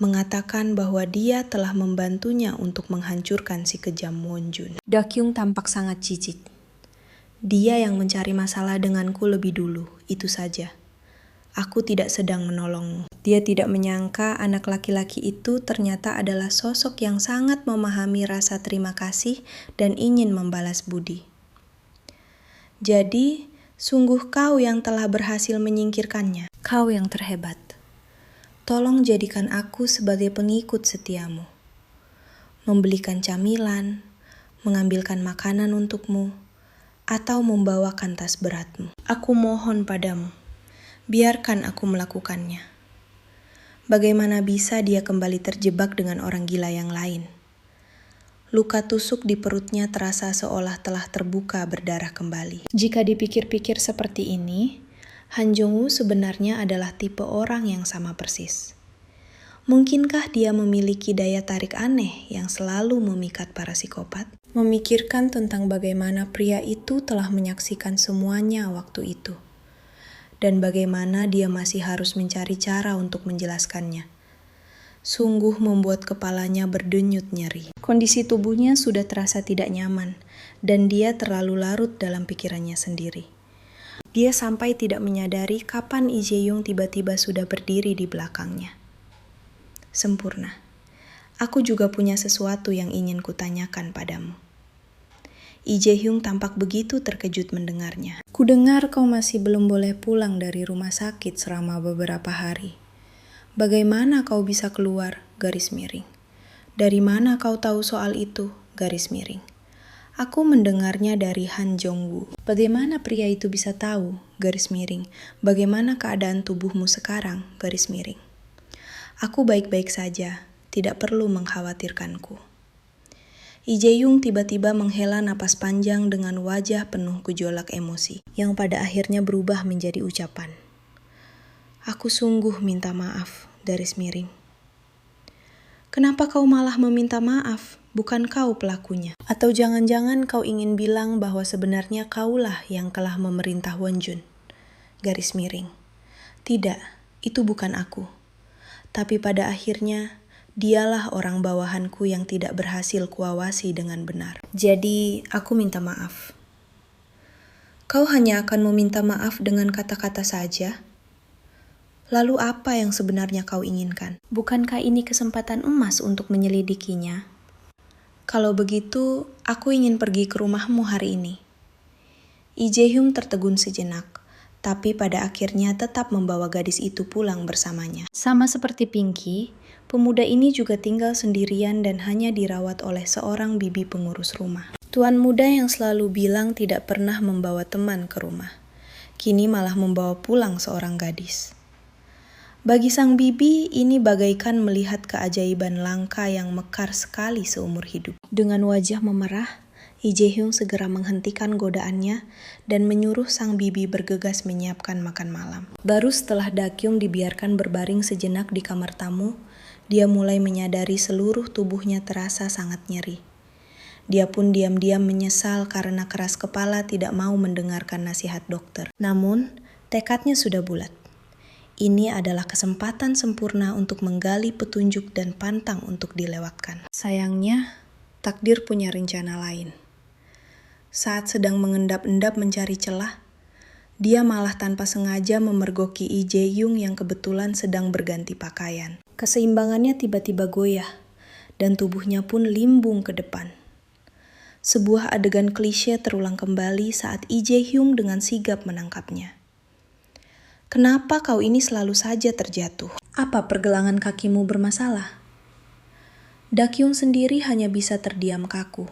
mengatakan bahwa dia telah membantunya untuk menghancurkan si kejam Wonjun. Dakyung tampak sangat cicit. Dia yang mencari masalah denganku lebih dulu, itu saja. Aku tidak sedang menolongmu. Dia tidak menyangka anak laki-laki itu ternyata adalah sosok yang sangat memahami rasa terima kasih dan ingin membalas budi. Jadi, sungguh kau yang telah berhasil menyingkirkannya. Kau yang terhebat. Tolong jadikan aku sebagai pengikut setiamu. Membelikan camilan, mengambilkan makanan untukmu, atau membawakan tas beratmu. Aku mohon padamu. Biarkan aku melakukannya. Bagaimana bisa dia kembali terjebak dengan orang gila yang lain? Luka tusuk di perutnya terasa seolah telah terbuka berdarah kembali. Jika dipikir-pikir seperti ini, Han Jong-woo sebenarnya adalah tipe orang yang sama persis. Mungkinkah dia memiliki daya tarik aneh yang selalu memikat para psikopat? Memikirkan tentang bagaimana pria itu telah menyaksikan semuanya waktu itu. Dan bagaimana dia masih harus mencari cara untuk menjelaskannya. Sungguh membuat kepalanya berdenyut nyeri. Kondisi tubuhnya sudah terasa tidak nyaman, dan dia terlalu larut dalam pikirannya sendiri. Dia sampai tidak menyadari kapan Lee Jae-young tiba-tiba sudah berdiri di belakangnya. Sempurna. Aku juga punya sesuatu yang ingin kutanyakan padamu. Lee Jae-hyung tampak begitu terkejut mendengarnya. Kudengar kau masih belum boleh pulang dari rumah sakit selama beberapa hari. Bagaimana kau bisa keluar? Garis miring. Dari mana kau tahu soal itu? Garis miring. Aku mendengarnya dari Han Jong-woo. Bagaimana pria itu bisa tahu? Garis miring. Bagaimana keadaan tubuhmu sekarang? Garis miring. Aku baik-baik saja. Tidak perlu mengkhawatirkanku. Lee Jae-young tiba-tiba menghela napas panjang dengan wajah penuh gejolak emosi, yang pada akhirnya berubah menjadi ucapan. Aku sungguh minta maaf, garis miring. Kenapa kau malah meminta maaf? Bukan kau pelakunya. Atau jangan-jangan kau ingin bilang bahwa sebenarnya kaulah yang telah memerintah Wonjun. Garis miring. Tidak, itu bukan aku. Tapi pada akhirnya, dialah orang bawahanku yang tidak berhasil kuawasi dengan benar. Jadi, aku minta maaf. Kau hanya akan meminta maaf dengan kata-kata saja? Lalu apa yang sebenarnya kau inginkan? Bukankah ini kesempatan emas untuk menyelidikinya? Kalau begitu, aku ingin pergi ke rumahmu hari ini. Lee Jae-hyung tertegun sejenak, tapi pada akhirnya tetap membawa gadis itu pulang bersamanya. Sama seperti Pinky, pemuda ini juga tinggal sendirian dan hanya dirawat oleh seorang bibi pengurus rumah. Tuan muda yang selalu bilang tidak pernah membawa teman ke rumah, kini malah membawa pulang seorang gadis. Bagi sang bibi, ini bagaikan melihat keajaiban langka yang mekar sekali seumur hidup. Dengan wajah memerah, Lee Jae-hyung segera menghentikan godaannya dan menyuruh sang bibi bergegas menyiapkan makan malam. Baru setelah Dakyung dibiarkan berbaring sejenak di kamar tamu, dia mulai menyadari seluruh tubuhnya terasa sangat nyeri. Dia pun diam-diam menyesal karena keras kepala tidak mau mendengarkan nasihat dokter. Namun, tekadnya sudah bulat. Ini adalah kesempatan sempurna untuk menggali petunjuk dan pantang untuk dilewatkan. Sayangnya, takdir punya rencana lain. Saat sedang mengendap-endap mencari celah, dia malah tanpa sengaja memergoki Lee Jae-young yang kebetulan sedang berganti pakaian. Keseimbangannya tiba-tiba goyah, dan tubuhnya pun limbung ke depan. Sebuah adegan klise terulang kembali saat Lee Jae-hyung dengan sigap menangkapnya. Kenapa kau ini selalu saja terjatuh? Apa pergelangan kakimu bermasalah? Dakyung sendiri hanya bisa terdiam kaku.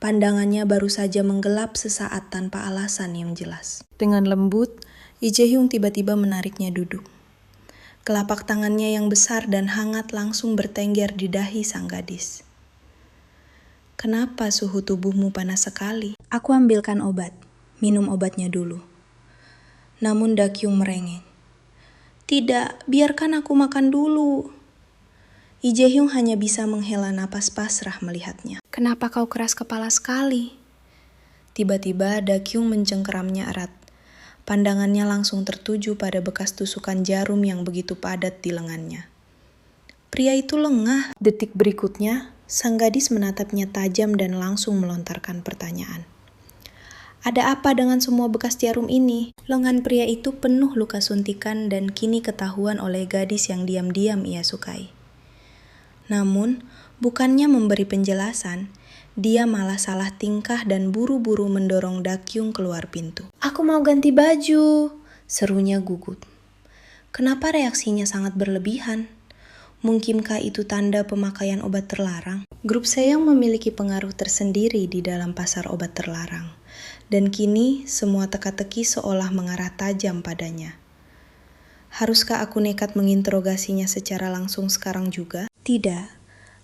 Pandangannya baru saja menggelap sesaat tanpa alasan yang jelas. Dengan lembut, Lee Jae-hyung tiba-tiba menariknya duduk. Kelapak tangannya yang besar dan hangat langsung bertengger di dahi sang gadis. Kenapa suhu tubuhmu panas sekali? Aku ambilkan obat. Minum obatnya dulu. Namun Dakyung merengek. Tidak, biarkan aku makan dulu. Lee Jae-hyung hanya bisa menghela napas pasrah melihatnya. Kenapa kau keras kepala sekali? Tiba-tiba Dakyung mencengkeramnya erat. Pandangannya langsung tertuju pada bekas tusukan jarum yang begitu padat di lengannya. Pria itu lengah. Detik berikutnya, sang gadis menatapnya tajam dan langsung melontarkan pertanyaan. Ada apa dengan semua bekas jarum ini? Lengan pria itu penuh luka suntikan dan kini ketahuan oleh gadis yang diam-diam ia sukai. Namun, bukannya memberi penjelasan, dia malah salah tingkah dan buru-buru mendorong Dakyung keluar pintu. Aku mau ganti baju, serunya gugut. Kenapa reaksinya sangat berlebihan? Mungkinkah itu tanda pemakaian obat terlarang? Grup Sejong memiliki pengaruh tersendiri di dalam pasar obat terlarang. Dan kini semua teka-teki seolah mengarah tajam padanya. Haruskah aku nekat menginterogasinya secara langsung sekarang juga? Tidak,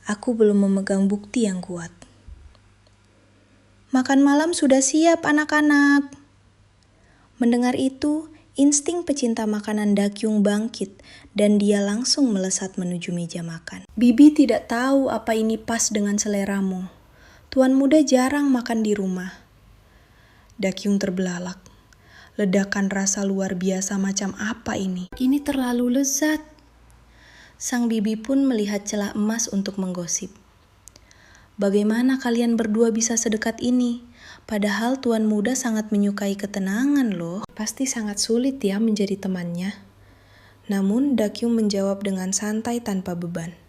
aku belum memegang bukti yang kuat. Makan malam sudah siap anak-anak. Mendengar itu, insting pecinta makanan Dakyung bangkit dan dia langsung melesat menuju meja makan. Bibi tidak tahu apa ini pas dengan seleramu. Tuan muda jarang makan di rumah. Dakyung terbelalak. Ledakan rasa luar biasa macam apa ini? Ini terlalu lezat. Sang bibi pun melihat celah emas untuk menggosip. Bagaimana kalian berdua bisa sedekat ini? Padahal tuan muda sangat menyukai ketenangan loh. Pasti sangat sulit ya menjadi temannya. Namun Dakyung menjawab dengan santai tanpa beban.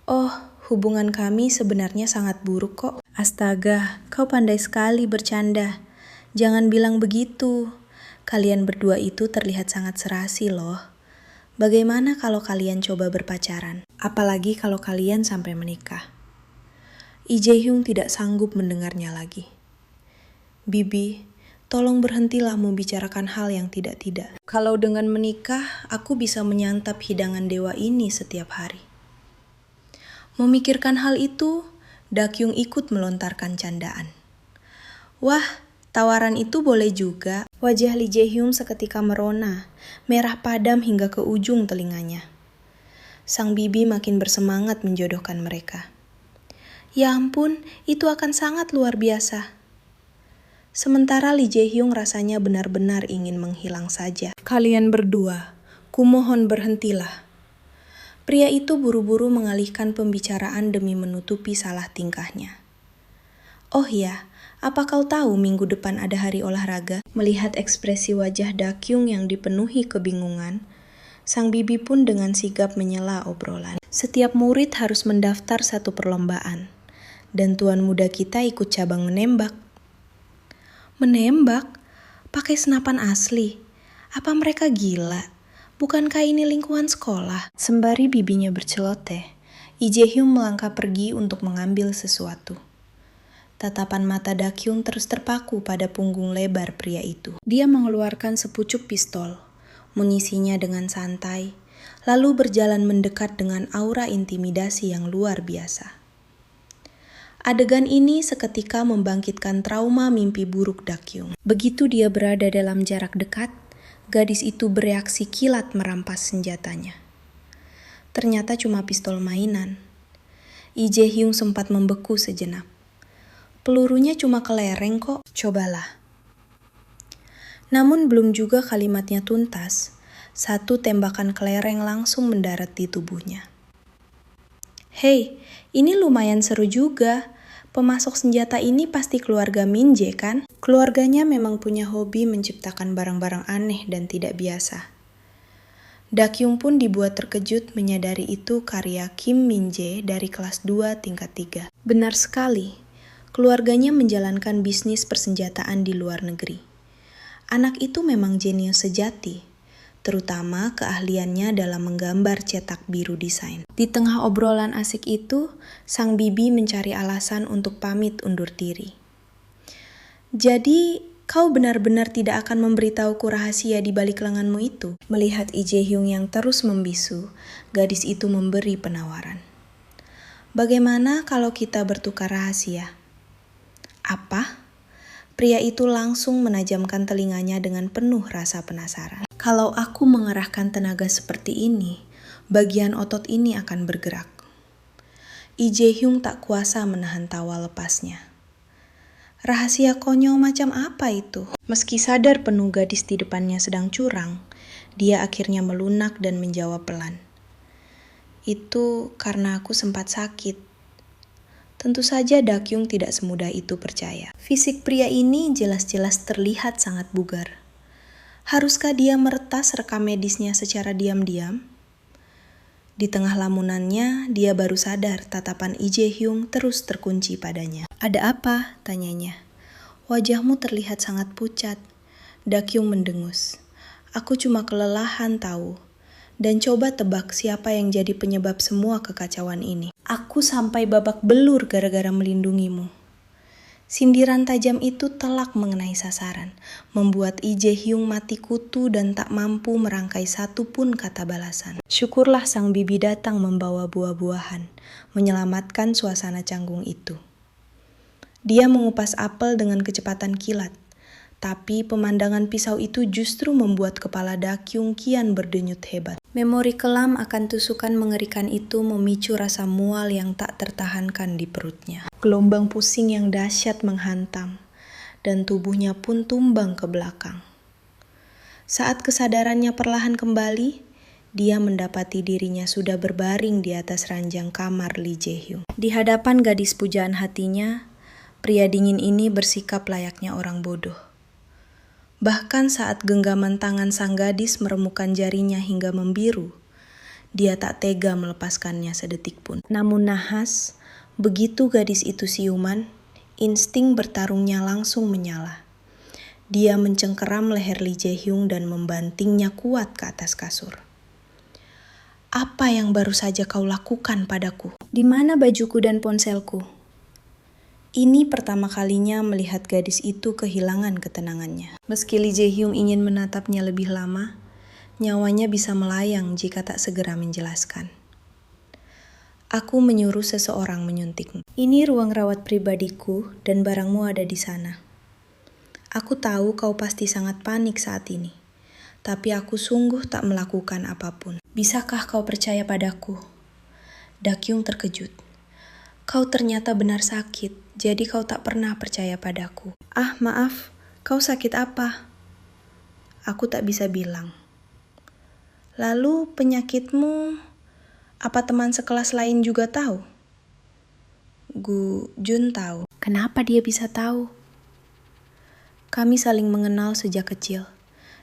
Oh, hubungan kami sebenarnya sangat buruk kok. Astaga, kau pandai sekali bercanda. Jangan bilang begitu. Kalian berdua itu terlihat sangat serasi loh. Bagaimana kalau kalian coba berpacaran? Apalagi kalau kalian sampai menikah. Lee Jae-hyung tidak sanggup mendengarnya lagi. Bibi, tolong berhentilah membicarakan hal yang tidak-tidak. Kalau dengan menikah, aku bisa menyantap hidangan dewa ini setiap hari. Memikirkan hal itu, Dakyung ikut melontarkan candaan. Wah, tawaran itu boleh juga. Wajah Lee Jae-hyung seketika merona, merah padam hingga ke ujung telinganya. Sang bibi makin bersemangat menjodohkan mereka. Ya ampun, itu akan sangat luar biasa. Sementara Lee Jae-hyung rasanya benar-benar ingin menghilang saja. Kalian berdua, kumohon berhentilah. Pria itu buru-buru mengalihkan pembicaraan demi menutupi salah tingkahnya. Oh ya, apa kau tahu minggu depan ada hari olahraga? Melihat ekspresi wajah Dakyung yang dipenuhi kebingungan, sang bibi pun dengan sigap menyela obrolan. Setiap murid harus mendaftar satu perlombaan, dan tuan muda kita ikut cabang menembak. Menembak? Pakai senapan asli? Apa mereka gila? Bukankah ini lingkungan sekolah? Sembari bibinya berceloteh, Lee Jae-hyung melangkah pergi untuk mengambil sesuatu. Tatapan mata Dakyung terus terpaku pada punggung lebar pria itu. Dia mengeluarkan sepucuk pistol, mengisinya dengan santai, lalu berjalan mendekat dengan aura intimidasi yang luar biasa. Adegan ini seketika membangkitkan trauma mimpi buruk Dakyung. Begitu dia berada dalam jarak dekat, gadis itu bereaksi kilat merampas senjatanya. Ternyata cuma pistol mainan. Lee Jae-hyung sempat membeku sejenak. Pelurunya cuma kelereng kok, cobalah. Namun belum juga kalimatnya tuntas, satu tembakan kelereng langsung mendarat di tubuhnya. Hei, ini lumayan seru juga. Pemasok senjata ini pasti keluarga Min Jae kan? Keluarganya memang punya hobi menciptakan barang-barang aneh dan tidak biasa. Dakyung pun dibuat terkejut menyadari itu karya Kim Min Jae dari kelas 2 tingkat 3. Benar sekali. Keluarganya menjalankan bisnis persenjataan di luar negeri. Anak itu memang jenius sejati, terutama keahliannya dalam menggambar cetak biru desain. Di tengah obrolan asik itu, sang bibi mencari alasan untuk pamit undur diri. Jadi, kau benar-benar tidak akan memberitahuku rahasia di balik lenganmu itu? Melihat Lee Jae-hyung yang terus membisu, gadis itu memberi penawaran. Bagaimana kalau kita bertukar rahasia? Apa? Pria itu langsung menajamkan telinganya dengan penuh rasa penasaran. Kalau aku mengerahkan tenaga seperti ini, bagian otot ini akan bergerak. Lee Jae-hyung tak kuasa menahan tawa lepasnya. Rahasia konyol macam apa itu? Meski sadar penuh gadis di depannya sedang curang, dia akhirnya melunak dan menjawab pelan. Itu karena aku sempat sakit. Tentu saja Dakyung tidak semudah itu percaya. Fisik pria ini jelas-jelas terlihat sangat bugar. Haruskah dia meretas rekam medisnya secara diam-diam? Di tengah lamunannya, dia baru sadar tatapan Lee Jae-hyung terus terkunci padanya. "Ada apa?" tanyanya. "Wajahmu terlihat sangat pucat." Dakyung mendengus. "Aku cuma kelelahan tahu. Dan coba tebak siapa yang jadi penyebab semua kekacauan ini. Aku sampai babak belur gara-gara melindungimu." Sindiran tajam itu telak mengenai sasaran, membuat Lee Jae-hyung mati kutu dan tak mampu merangkai satu pun kata balasan. Syukurlah sang bibi datang membawa buah-buahan, menyelamatkan suasana canggung itu. Dia mengupas apel dengan kecepatan kilat, tapi pemandangan pisau itu justru membuat kepala Dakyung kian berdenyut hebat. Memori kelam akan tusukan mengerikan itu memicu rasa mual yang tak tertahankan di perutnya. Gelombang pusing yang dahsyat menghantam, dan tubuhnya pun tumbang ke belakang. Saat kesadarannya perlahan kembali, dia mendapati dirinya sudah berbaring di atas ranjang kamar Lee Jae-hyung. Di hadapan gadis pujaan hatinya, pria dingin ini bersikap layaknya orang bodoh. Bahkan saat genggaman tangan sang gadis meremukkan jarinya hingga membiru, dia tak tega melepaskannya sedetik pun. Namun nahas, begitu gadis itu siuman, insting bertarungnya langsung menyala. Dia mencengkeram leher Lee Jae-hyung dan membantingnya kuat ke atas kasur. "Apa yang baru saja kau lakukan padaku? Di mana bajuku dan ponselku?" Ini pertama kalinya melihat gadis itu kehilangan ketenangannya. Meski Lee Jae-hyung ingin menatapnya lebih lama, nyawanya bisa melayang jika tak segera menjelaskan. "Aku menyuruh seseorang menyuntikmu. Ini ruang rawat pribadiku dan barangmu ada di sana. Aku tahu kau pasti sangat panik saat ini, tapi aku sungguh tak melakukan apapun. Bisakah kau percaya padaku?" Dakyung terkejut. "Kau ternyata benar sakit, jadi kau tak pernah percaya padaku." "Ah, maaf, kau sakit apa?" "Aku tak bisa bilang." "Lalu penyakitmu, apa teman sekelas lain juga tahu?" "Gu Jun tahu." "Kenapa dia bisa tahu?" "Kami saling mengenal sejak kecil,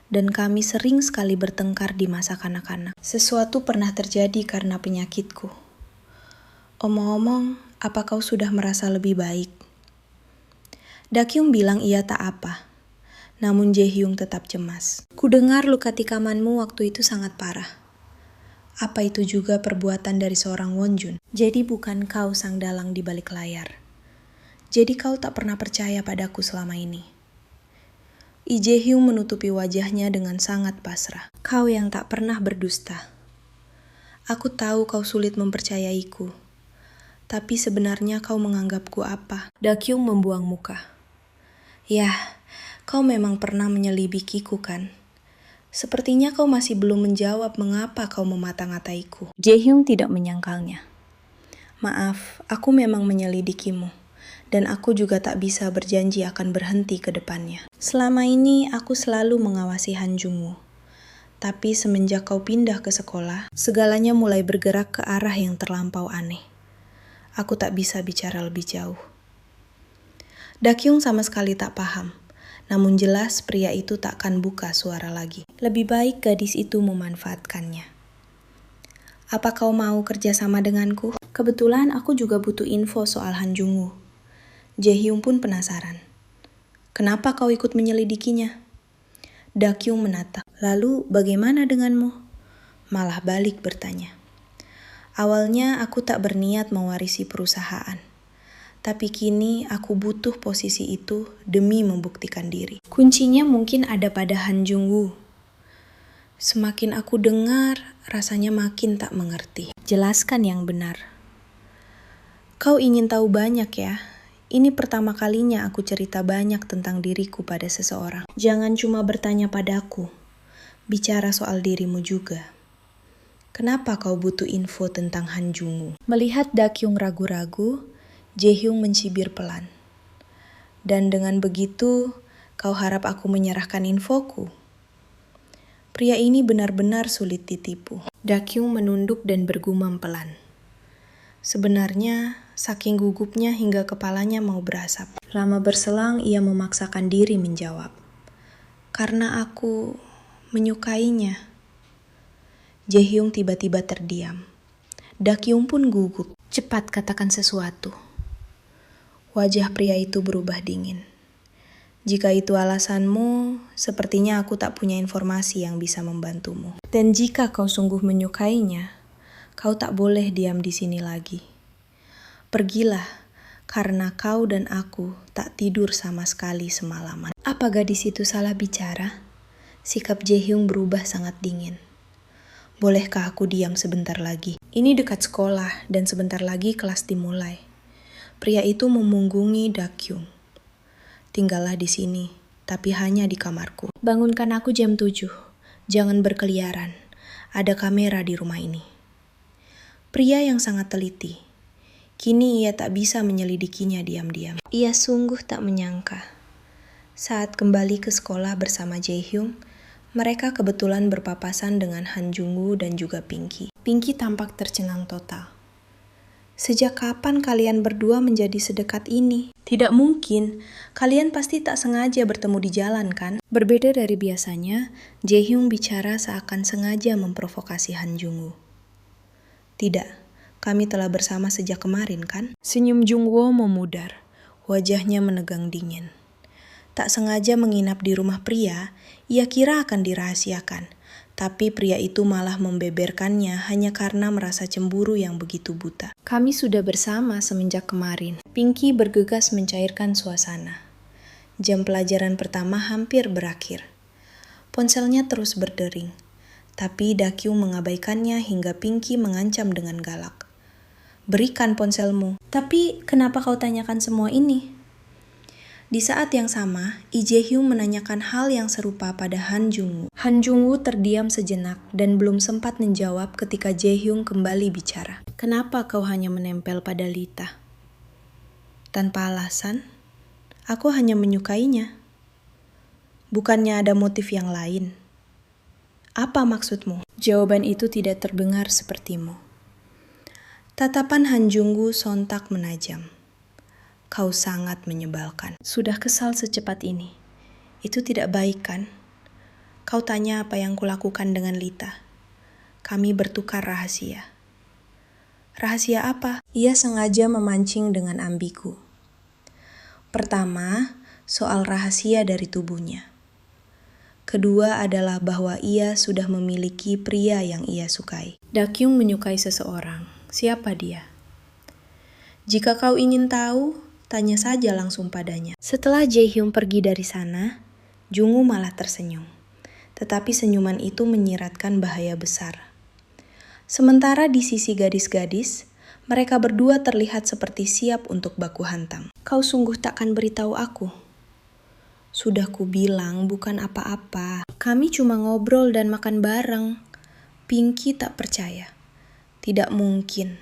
dan kami sering sekali bertengkar di masa kanak-kanak. Sesuatu pernah terjadi karena penyakitku. Omong-omong, apa kau sudah merasa lebih baik?" Dakyung bilang ia tak apa, namun Jae-hyung tetap cemas. "Kudengar luka tikamanmu waktu itu sangat parah. Apa itu juga perbuatan dari seorang Wonjun? Jadi bukan kau sang dalang di balik layar. Jadi kau tak pernah percaya padaku selama ini." Lee Jae-hyung menutupi wajahnya dengan sangat pasrah. "Kau yang tak pernah berdusta. Aku tahu kau sulit mempercayaiku. Tapi sebenarnya kau menganggapku apa?" Dakyung membuang muka. "Yah, kau memang pernah menyelidikiku kan? Sepertinya kau masih belum menjawab mengapa kau memata-ngataiku." Jae-hyung tidak menyangkalnya. "Maaf, aku memang menyelidikimu. Dan aku juga tak bisa berjanji akan berhenti ke depannya. Selama ini aku selalu mengawasi Han Jung-woo. Tapi semenjak kau pindah ke sekolah, segalanya mulai bergerak ke arah yang terlampau aneh. Aku tak bisa bicara lebih jauh." Dakyung sama sekali tak paham, namun jelas pria itu takkan buka suara lagi. Lebih baik gadis itu memanfaatkannya. "Apa kau mau kerjasama denganku? Kebetulan aku juga butuh info soal Han Jung-woo." Jae-hyung pun penasaran. "Kenapa kau ikut menyelidikinya?" Dakyung menatap. "Lalu bagaimana denganmu?" Malah balik bertanya. "Awalnya aku tak berniat mewarisi perusahaan. Tapi kini aku butuh posisi itu demi membuktikan diri. Kuncinya mungkin ada pada Han Jung-woo." Semakin aku dengar, rasanya makin tak mengerti. "Jelaskan yang benar." "Kau ingin tahu banyak ya? Ini pertama kalinya aku cerita banyak tentang diriku pada seseorang. Jangan cuma bertanya padaku, bicara soal dirimu juga. Kenapa kau butuh info tentang Han Jung-woo?" Melihat Dakyung ragu-ragu, Jae-hyung mencibir pelan. "Dan dengan begitu, kau harap aku menyerahkan infoku?" Pria ini benar-benar sulit ditipu. Dakyung menunduk dan bergumam pelan. Sebenarnya, saking gugupnya hingga kepalanya mau berasap. Lama berselang, ia memaksakan diri menjawab. Karena aku menyukainya. Jaehyung tiba-tiba terdiam. Dakyung pun gugup. Cepat katakan sesuatu. Wajah pria itu berubah dingin. Jika itu alasanmu, sepertinya aku tak punya informasi yang bisa membantumu. Dan jika kau sungguh menyukainya, kau tak boleh diam di sini lagi. Pergilah, karena kau dan aku tak tidur sama sekali semalaman. Apa gadis itu salah bicara? Sikap Jaehyung berubah sangat dingin. Bolehkah aku diam sebentar lagi? Ini dekat sekolah dan sebentar lagi kelas dimulai. Pria itu memunggungi Dakyung. Tinggallah di sini, tapi hanya di kamarku. Bangunkan aku jam 7. Jangan berkeliaran. Ada kamera di rumah ini. Pria yang sangat teliti. Kini ia tak bisa menyelidikinya diam-diam. Ia sungguh tak menyangka. Saat kembali ke sekolah bersama Jaehyung, mereka kebetulan berpapasan dengan Han Jungwoo dan juga Pinky. Pinky tampak tercengang total. Sejak kapan kalian berdua menjadi sedekat ini? Tidak mungkin, kalian pasti tak sengaja bertemu di jalan kan? Berbeda dari biasanya, Jaehyung bicara seakan sengaja memprovokasi Han Jungwoo. Tidak, kami telah bersama sejak kemarin kan? Senyum Jungwoo memudar, wajahnya menegang dingin. Tak sengaja menginap di rumah pria, ia kira akan dirahasiakan. Tapi pria itu malah membeberkannya hanya karena merasa cemburu yang begitu buta. Kami sudah bersama semenjak kemarin. Pinky bergegas mencairkan suasana. Jam pelajaran pertama hampir berakhir. Ponselnya terus berdering. Tapi Dakyung mengabaikannya hingga Pinky mengancam dengan galak. Berikan ponselmu. Tapi kenapa kau tanyakan semua ini? Di saat yang sama, Lee Jae-hyun menanyakan hal yang serupa pada Han Jungwoo. Han Jungwoo terdiam sejenak dan belum sempat menjawab ketika Jae-hyun kembali bicara. Kenapa kau hanya menempel pada Lita? Tanpa alasan, aku hanya menyukainya. Bukannya ada motif yang lain. Apa maksudmu? Jawaban itu tidak terdengar sepertimu. Tatapan Han Jungwoo sontak menajam. Kau sangat menyebalkan. Sudah kesal secepat ini. Itu tidak baik kan? Kau tanya apa yang kulakukan dengan Lita. Kami bertukar rahasia. Rahasia apa? Ia sengaja memancing dengan ambigu. Pertama, soal rahasia dari tubuhnya. Kedua adalah bahwa ia sudah memiliki pria yang ia sukai. Dakyung menyukai seseorang. Siapa dia? Jika kau ingin tahu, tanya saja langsung padanya. Setelah Jae-hyun pergi dari sana, Jungwoo malah tersenyum. Tetapi senyuman itu menyiratkan bahaya besar. Sementara di sisi gadis-gadis, mereka berdua terlihat seperti siap untuk baku hantam. Kau sungguh takkan beritahu aku? Sudah kubilang bukan apa-apa. Kami cuma ngobrol dan makan bareng. Pinky tak percaya. Tidak mungkin.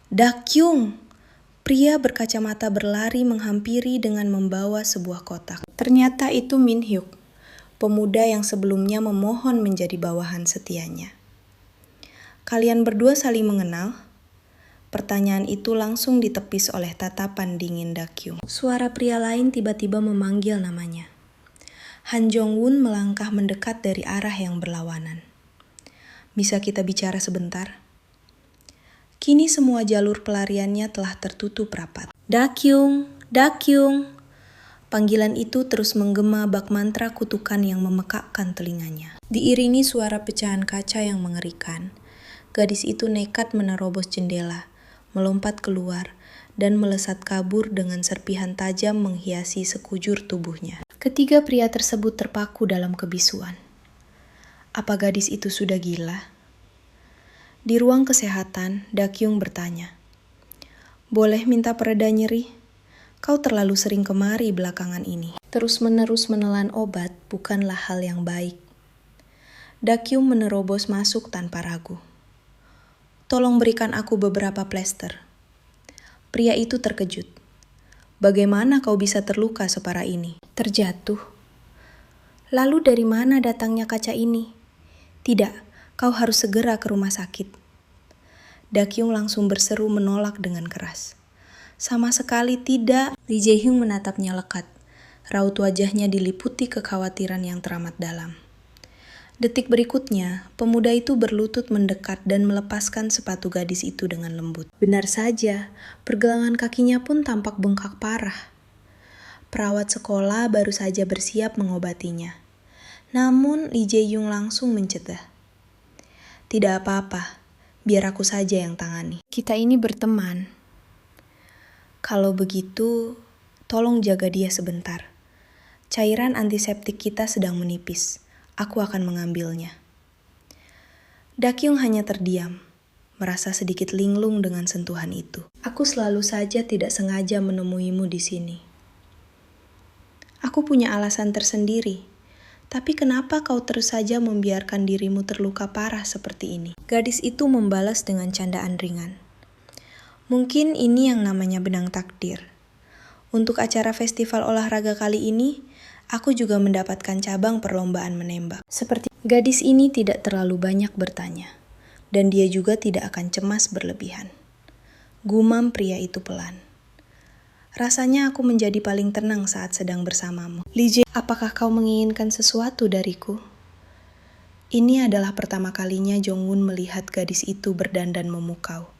Dakyung! Pria berkacamata berlari menghampiri dengan membawa sebuah kotak. Ternyata itu Min Hyuk, pemuda yang sebelumnya memohon menjadi bawahan setianya. Kalian berdua saling mengenal? Pertanyaan itu langsung ditepis oleh tatapan dingin Dakyung. Suara pria lain tiba-tiba memanggil namanya. Han Jong-won melangkah mendekat dari arah yang berlawanan. Bisa kita bicara sebentar? Kini semua jalur pelariannya telah tertutup rapat. Dakyung, Dakyung. Panggilan itu terus menggema bak mantra kutukan yang memekakkan telinganya. Diiringi suara pecahan kaca yang mengerikan, gadis itu nekat menerobos jendela, melompat keluar, dan melesat kabur dengan serpihan tajam menghiasi sekujur tubuhnya. Ketiga pria tersebut terpaku dalam kebisuan. Apa gadis itu sudah gila? Di ruang kesehatan, Dakyung bertanya, "Boleh minta pereda nyeri? Kau terlalu sering kemari belakangan ini." Terus-menerus menelan obat bukanlah hal yang baik. Dakyung menerobos masuk tanpa ragu. "Tolong berikan aku beberapa plester." Pria itu terkejut. "Bagaimana kau bisa terluka separah ini?" "Terjatuh." Lalu dari mana datangnya kaca ini? Tidak, kau harus segera ke rumah sakit. Dakyung langsung berseru menolak dengan keras. Sama sekali tidak. Lee Jae-hyung menatapnya lekat. Raut wajahnya diliputi kekhawatiran yang teramat dalam. Detik berikutnya, pemuda itu berlutut mendekat dan melepaskan sepatu gadis itu dengan lembut. Benar saja, pergelangan kakinya pun tampak bengkak parah. Perawat sekolah baru saja bersiap mengobatinya. Namun Lee Jae-hyung langsung mencegah. Tidak apa-apa, biar aku saja yang tangani. Kita ini berteman. Kalau begitu, tolong jaga dia sebentar. Cairan antiseptik kita sedang menipis. Aku akan mengambilnya. Dakyung hanya terdiam, merasa sedikit linglung dengan sentuhan itu. Aku selalu saja tidak sengaja menemuimu di sini. Aku punya alasan tersendiri. Tapi kenapa kau terus saja membiarkan dirimu terluka parah seperti ini? Gadis itu membalas dengan candaan ringan. Mungkin ini yang namanya benang takdir. Untuk acara festival olahraga kali ini, aku juga mendapatkan cabang perlombaan menembak. Seperti gadis ini tidak terlalu banyak bertanya, dan dia juga tidak akan cemas berlebihan. Gumam pria itu pelan. Rasanya aku menjadi paling tenang saat sedang bersamamu. Lee Jae, apakah kau menginginkan sesuatu dariku? Ini adalah pertama kalinya Jong-won melihat gadis itu berdandan memukau,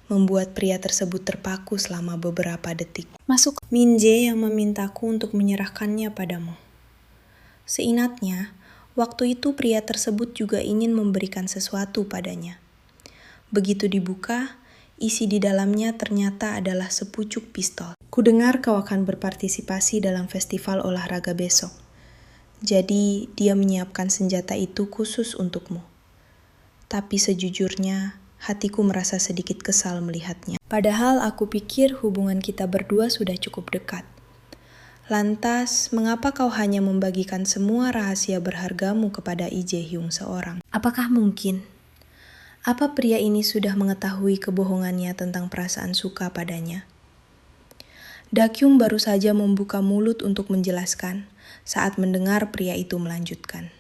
membuat pria tersebut terpaku selama beberapa detik. Masuk. Min Jae yang memintaku untuk menyerahkannya padamu. Seingatnya, waktu itu pria tersebut juga ingin memberikan sesuatu padanya. Begitu dibuka, isi di dalamnya ternyata adalah sepucuk pistol. Kudengar kau akan berpartisipasi dalam festival olahraga besok. Jadi, dia menyiapkan senjata itu khusus untukmu. Tapi sejujurnya, hatiku merasa sedikit kesal melihatnya. Padahal aku pikir hubungan kita berdua sudah cukup dekat. Lantas, mengapa kau hanya membagikan semua rahasia berhargamu kepada Lee Jae-hyung seorang? Apakah mungkin? Apa pria ini sudah mengetahui kebohongannya tentang perasaan suka padanya? Dakyung baru saja membuka mulut untuk menjelaskan saat mendengar pria itu melanjutkan.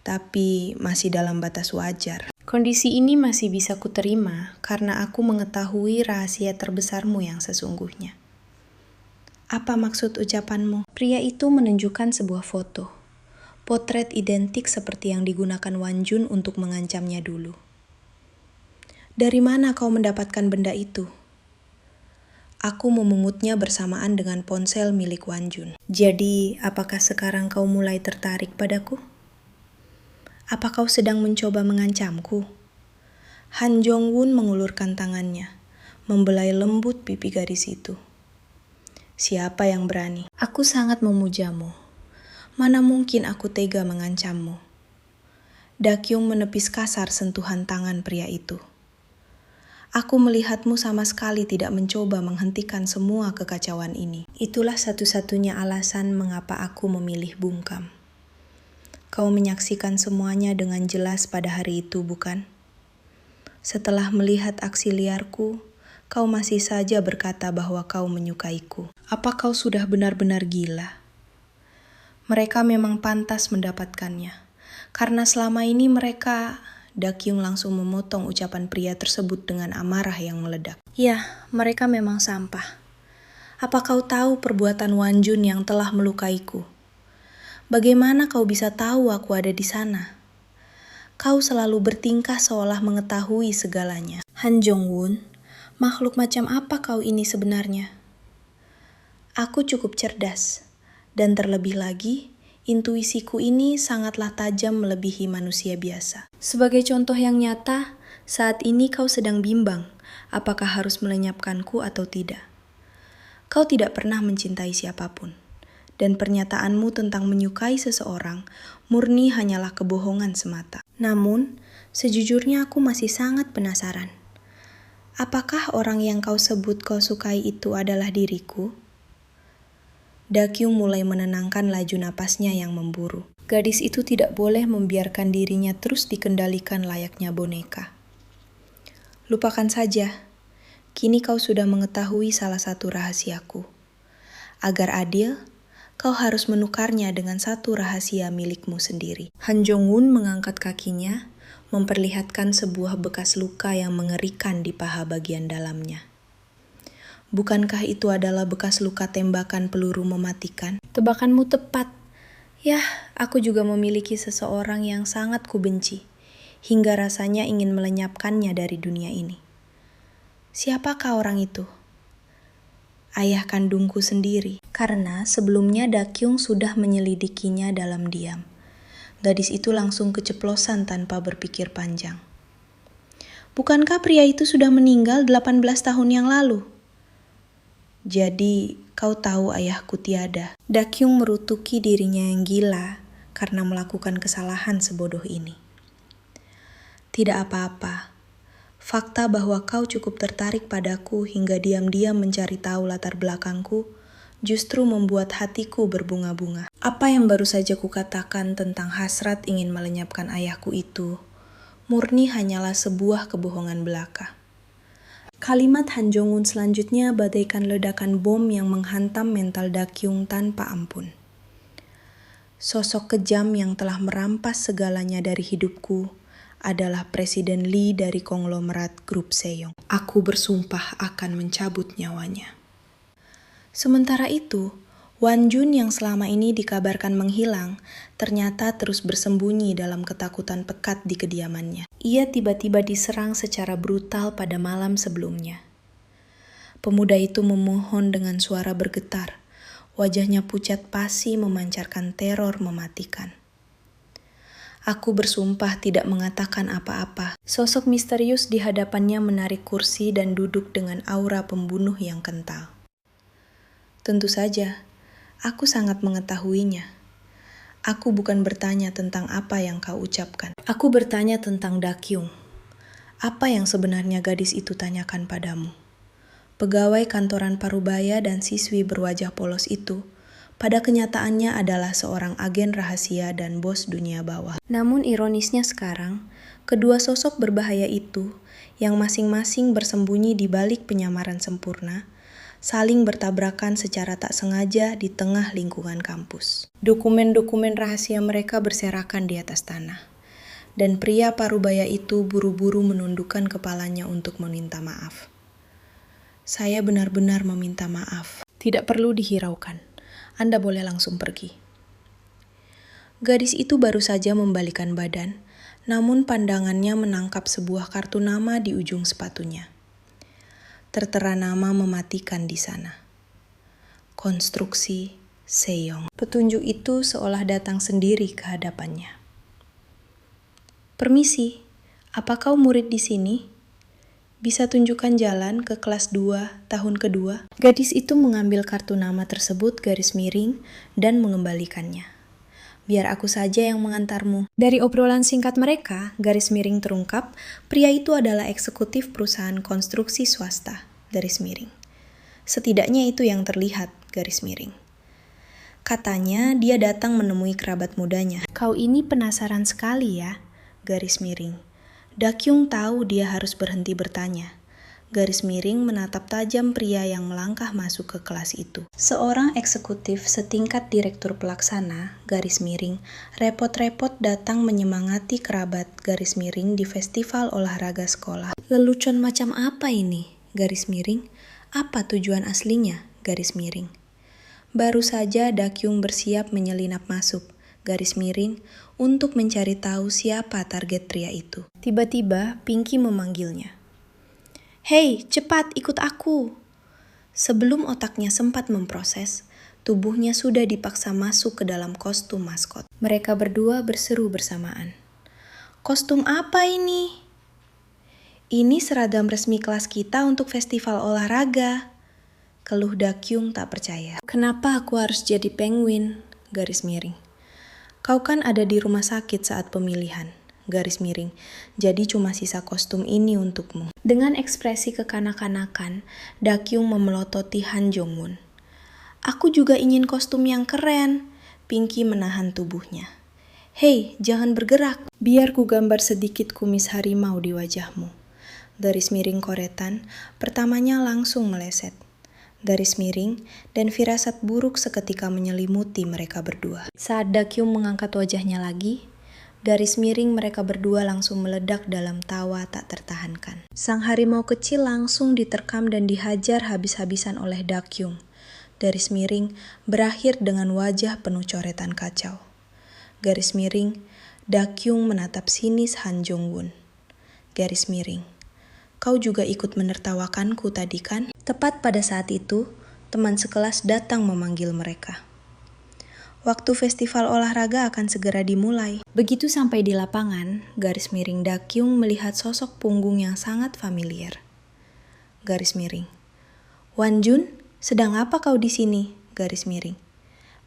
Tapi masih dalam batas wajar. Kondisi ini masih bisa kuterima karena aku mengetahui rahasia terbesarmu yang sesungguhnya. Apa maksud ucapanmu? Pria itu menunjukkan sebuah foto. Potret identik seperti yang digunakan Wan Jun untuk mengancamnya dulu. Dari mana kau mendapatkan benda itu? Aku memungutnya bersamaan dengan ponsel milik Wan Jun. Jadi, apakah sekarang kau mulai tertarik padaku? Apa kau sedang mencoba mengancamku? Han Jong-won mengulurkan tangannya, membelai lembut pipi gadis itu. Siapa yang berani? Aku sangat memujamu. Mana mungkin aku tega mengancammu? Dakyung menepis kasar sentuhan tangan pria itu. Aku melihatmu sama sekali tidak mencoba menghentikan semua kekacauan ini. Itulah satu-satunya alasan mengapa aku memilih bungkam. Kau menyaksikan semuanya dengan jelas pada hari itu, bukan? Setelah melihat aksi liarku, kau masih saja berkata bahwa kau menyukaiku. Apa kau sudah benar-benar gila? Mereka memang pantas mendapatkannya. Karena selama ini mereka... Dakyung langsung memotong ucapan pria tersebut dengan amarah yang meledak. Ya, mereka memang sampah. Apa kau tahu perbuatan Wan Jun yang telah melukaiku? Bagaimana kau bisa tahu aku ada di sana? Kau selalu bertingkah seolah mengetahui segalanya. Han Jong-won, makhluk macam apa kau ini sebenarnya? Aku cukup cerdas, dan terlebih lagi, intuisiku ini sangatlah tajam melebihi manusia biasa. Sebagai contoh yang nyata, saat ini kau sedang bimbang apakah harus melenyapkanku atau tidak. Kau tidak pernah mencintai siapapun, dan pernyataanmu tentang menyukai seseorang murni hanyalah kebohongan semata. Namun, sejujurnya aku masih sangat penasaran. Apakah orang yang kau sebut kau sukai itu adalah diriku? Dakyung mulai menenangkan laju napasnya yang memburu. Gadis itu tidak boleh membiarkan dirinya terus dikendalikan layaknya boneka. Lupakan saja, kini kau sudah mengetahui salah satu rahasiaku. Agar adil, kau harus menukarnya dengan satu rahasia milikmu sendiri. Han Jong-un mengangkat kakinya, memperlihatkan sebuah bekas luka yang mengerikan di paha bagian dalamnya. Bukankah itu adalah bekas luka tembakan peluru mematikan? Tebakanmu tepat. Yah, aku juga memiliki seseorang yang sangat kubenci, hingga rasanya ingin melenyapkannya dari dunia ini. Siapakah orang itu? Ayah kandungku sendiri, karena sebelumnya Dakyung sudah menyelidikinya dalam diam. Gadis itu langsung keceplosan tanpa berpikir panjang. Bukankah pria itu sudah meninggal 18 tahun yang lalu? Jadi, kau tahu ayahku tiada. Dakyung merutuki dirinya yang gila karena melakukan kesalahan sebodoh ini. Tidak apa-apa. Fakta bahwa kau cukup tertarik padaku hingga diam-diam mencari tahu latar belakangku justru membuat hatiku berbunga-bunga. Apa yang baru saja kukatakan tentang hasrat ingin melenyapkan ayahku itu, murni hanyalah sebuah kebohongan belaka. Kalimat Han Jong-un selanjutnya bagaikan ledakan bom yang menghantam mental Dakyung tanpa ampun. Sosok kejam yang telah merampas segalanya dari hidupku adalah Presiden Lee dari konglomerat grup Sejong. Aku bersumpah akan mencabut nyawanya. Sementara itu, Wan Jun yang selama ini dikabarkan menghilang, ternyata terus bersembunyi dalam ketakutan pekat di kediamannya. Ia tiba-tiba diserang secara brutal pada malam sebelumnya. Pemuda itu memohon dengan suara bergetar. Wajahnya pucat pasi memancarkan teror mematikan. Aku bersumpah tidak mengatakan apa-apa. Sosok misterius di hadapannya menarik kursi dan duduk dengan aura pembunuh yang kental. Tentu saja, aku sangat mengetahuinya. Aku bukan bertanya tentang apa yang kau ucapkan. Aku bertanya tentang Dakyung. Apa yang sebenarnya gadis itu tanyakan padamu? Pegawai kantoran Parubaya dan siswi berwajah polos itu, pada kenyataannya adalah seorang agen rahasia dan bos dunia bawah. Namun ironisnya sekarang, kedua sosok berbahaya itu, yang masing-masing bersembunyi di balik penyamaran sempurna, saling bertabrakan secara tak sengaja di tengah lingkungan kampus. Dokumen-dokumen rahasia mereka berserakan di atas tanah, dan pria Parubaya itu buru-buru menundukkan kepalanya untuk meminta maaf. Saya benar-benar meminta maaf. Tidak perlu dihiraukan. Anda boleh langsung pergi. Gadis itu baru saja membalikan badan, namun pandangannya menangkap sebuah kartu nama di ujung sepatunya. Tertera nama mematikan di sana. Konstruksi Sejong. Petunjuk itu seolah datang sendiri ke hadapannya. Permisi, apa kau murid di sini? Bisa tunjukkan jalan ke kelas 2 tahun kedua? Gadis itu mengambil kartu nama tersebut garis miring dan mengembalikannya. Biar aku saja yang mengantarmu. Dari obrolan singkat mereka, garis miring terungkap, pria itu adalah eksekutif perusahaan konstruksi swasta, garis miring. Setidaknya itu yang terlihat, garis miring. Katanya dia datang menemui kerabat mudanya. Kau ini penasaran sekali ya, garis miring. Dakyung tahu dia harus berhenti bertanya. Garis miring menatap tajam pria yang melangkah masuk ke kelas itu. Seorang eksekutif setingkat direktur pelaksana, garis miring, repot-repot datang menyemangati kerabat, garis miring, di festival olahraga sekolah. Lelucon macam apa ini, garis miring? Apa tujuan aslinya, garis miring? Baru saja Dakyung bersiap menyelinap masuk, garis miring, untuk mencari tahu siapa target pria itu. Tiba-tiba Pinky memanggilnya. Hei, cepat ikut aku. Sebelum otaknya sempat memproses, tubuhnya sudah dipaksa masuk ke dalam kostum maskot. Mereka berdua berseru bersamaan. Kostum apa ini? Ini seragam resmi kelas kita untuk festival olahraga. Keluh Dakyung tak percaya. Kenapa aku harus jadi penguin? Garis miring. Kau kan ada di rumah sakit saat pemilihan, garis miring, jadi cuma sisa kostum ini untukmu. Dengan ekspresi kekanak-kanakan, Dakyung memelototi Han Jong-un. Aku juga ingin kostum yang keren. Pinky menahan tubuhnya. Hei, jangan bergerak. Biar ku gambar sedikit kumis harimau di wajahmu. Garis miring koretan, pertamanya langsung meleset. garis miring, dan firasat buruk seketika menyelimuti mereka berdua. Saat Dakyung mengangkat wajahnya lagi, garis miring mereka berdua langsung meledak dalam tawa tak tertahankan. Sang harimau kecil langsung diterkam dan dihajar habis-habisan oleh Dakyung. Garis miring berakhir dengan wajah penuh coretan kacau. Garis miring, Dakyung menatap sinis Han Jong-won. Garis miring, kau juga ikut menertawakanku tadi kan? Tepat pada saat itu, teman sekelas datang memanggil mereka. Waktu festival olahraga akan segera dimulai. Begitu sampai di lapangan, garis miring Dakyung melihat sosok punggung yang sangat familiar. Garis miring, Wanjun, sedang apa kau di sini? Garis miring,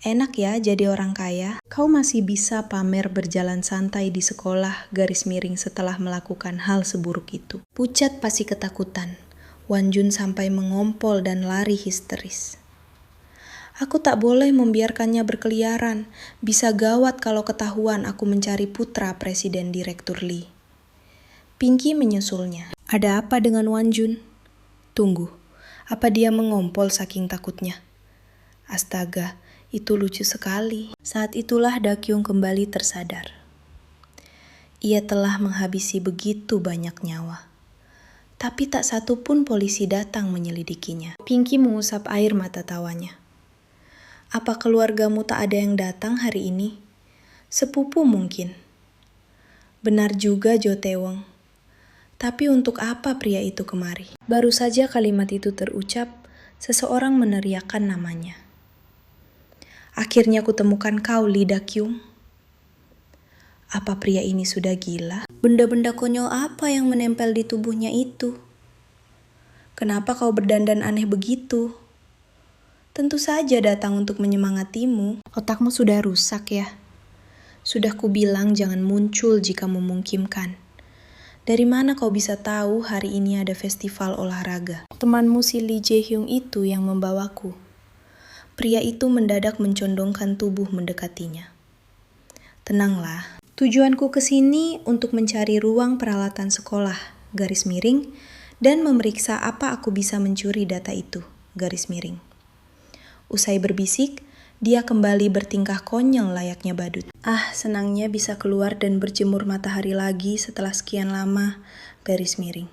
enak ya jadi orang kaya. Kau masih bisa pamer berjalan santai di sekolah, garis miring, setelah melakukan hal seburuk itu. Pucat pasti ketakutan. Wanjun sampai mengompol dan lari histeris. Aku tak boleh membiarkannya berkeliaran. Bisa gawat kalau ketahuan aku mencari putra Presiden Direktur Lee. Pinky menyusulnya. Ada apa dengan Wanjun? Tunggu, apa dia mengompol saking takutnya? Astaga, itu lucu sekali. Saat itulah Dakyung kembali tersadar. Ia telah menghabisi begitu banyak nyawa. Tapi tak satu pun polisi datang menyelidikinya. Pinky mengusap air mata tawanya. Apa keluargamu tak ada yang datang hari ini? Sepupu mungkin. Benar juga Jo Tae-won. Tapi untuk apa pria itu kemari? Baru saja kalimat itu terucap, seseorang meneriakkan namanya. Akhirnya kutemukan kau, Lee Dakyung. Apa pria ini sudah gila? Benda-benda konyol apa yang menempel di tubuhnya itu? Kenapa kau berdandan aneh begitu? Tentu saja datang untuk menyemangatimu. Otakmu sudah rusak ya? Sudah kubilang jangan muncul jika memungkinkan. Dari mana kau bisa tahu hari ini ada festival olahraga? Temanmu si Lee Jae-hyung itu yang membawaku. Pria itu mendadak mencondongkan tubuh mendekatinya. Tenanglah, tujuanku ke sini untuk mencari ruang peralatan sekolah, garis miring, dan memeriksa apa aku bisa mencuri data itu, garis miring. Usai berbisik, dia kembali bertingkah konyol layaknya badut. Ah, senangnya bisa keluar dan berjemur matahari lagi setelah sekian lama, garis miring.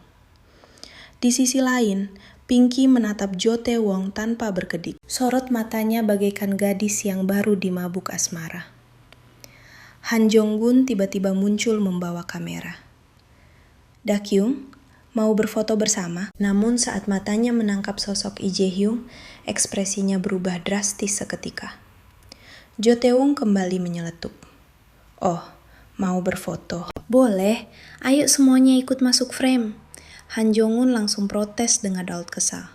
Di sisi lain, Pinky menatap Jo Tae-won tanpa berkedip. Sorot matanya bagaikan gadis yang baru dimabuk asmara. Han Jong-gun tiba-tiba muncul membawa kamera. Dakyung, mau berfoto bersama? Namun saat matanya menangkap sosok Lee Jae-hyung, ekspresinya berubah drastis seketika. Jo Tae-won kembali menyeletuk. Oh, mau berfoto? Boleh, ayo semuanya ikut masuk frame. Han Jong-un langsung protes dengan raut kesal.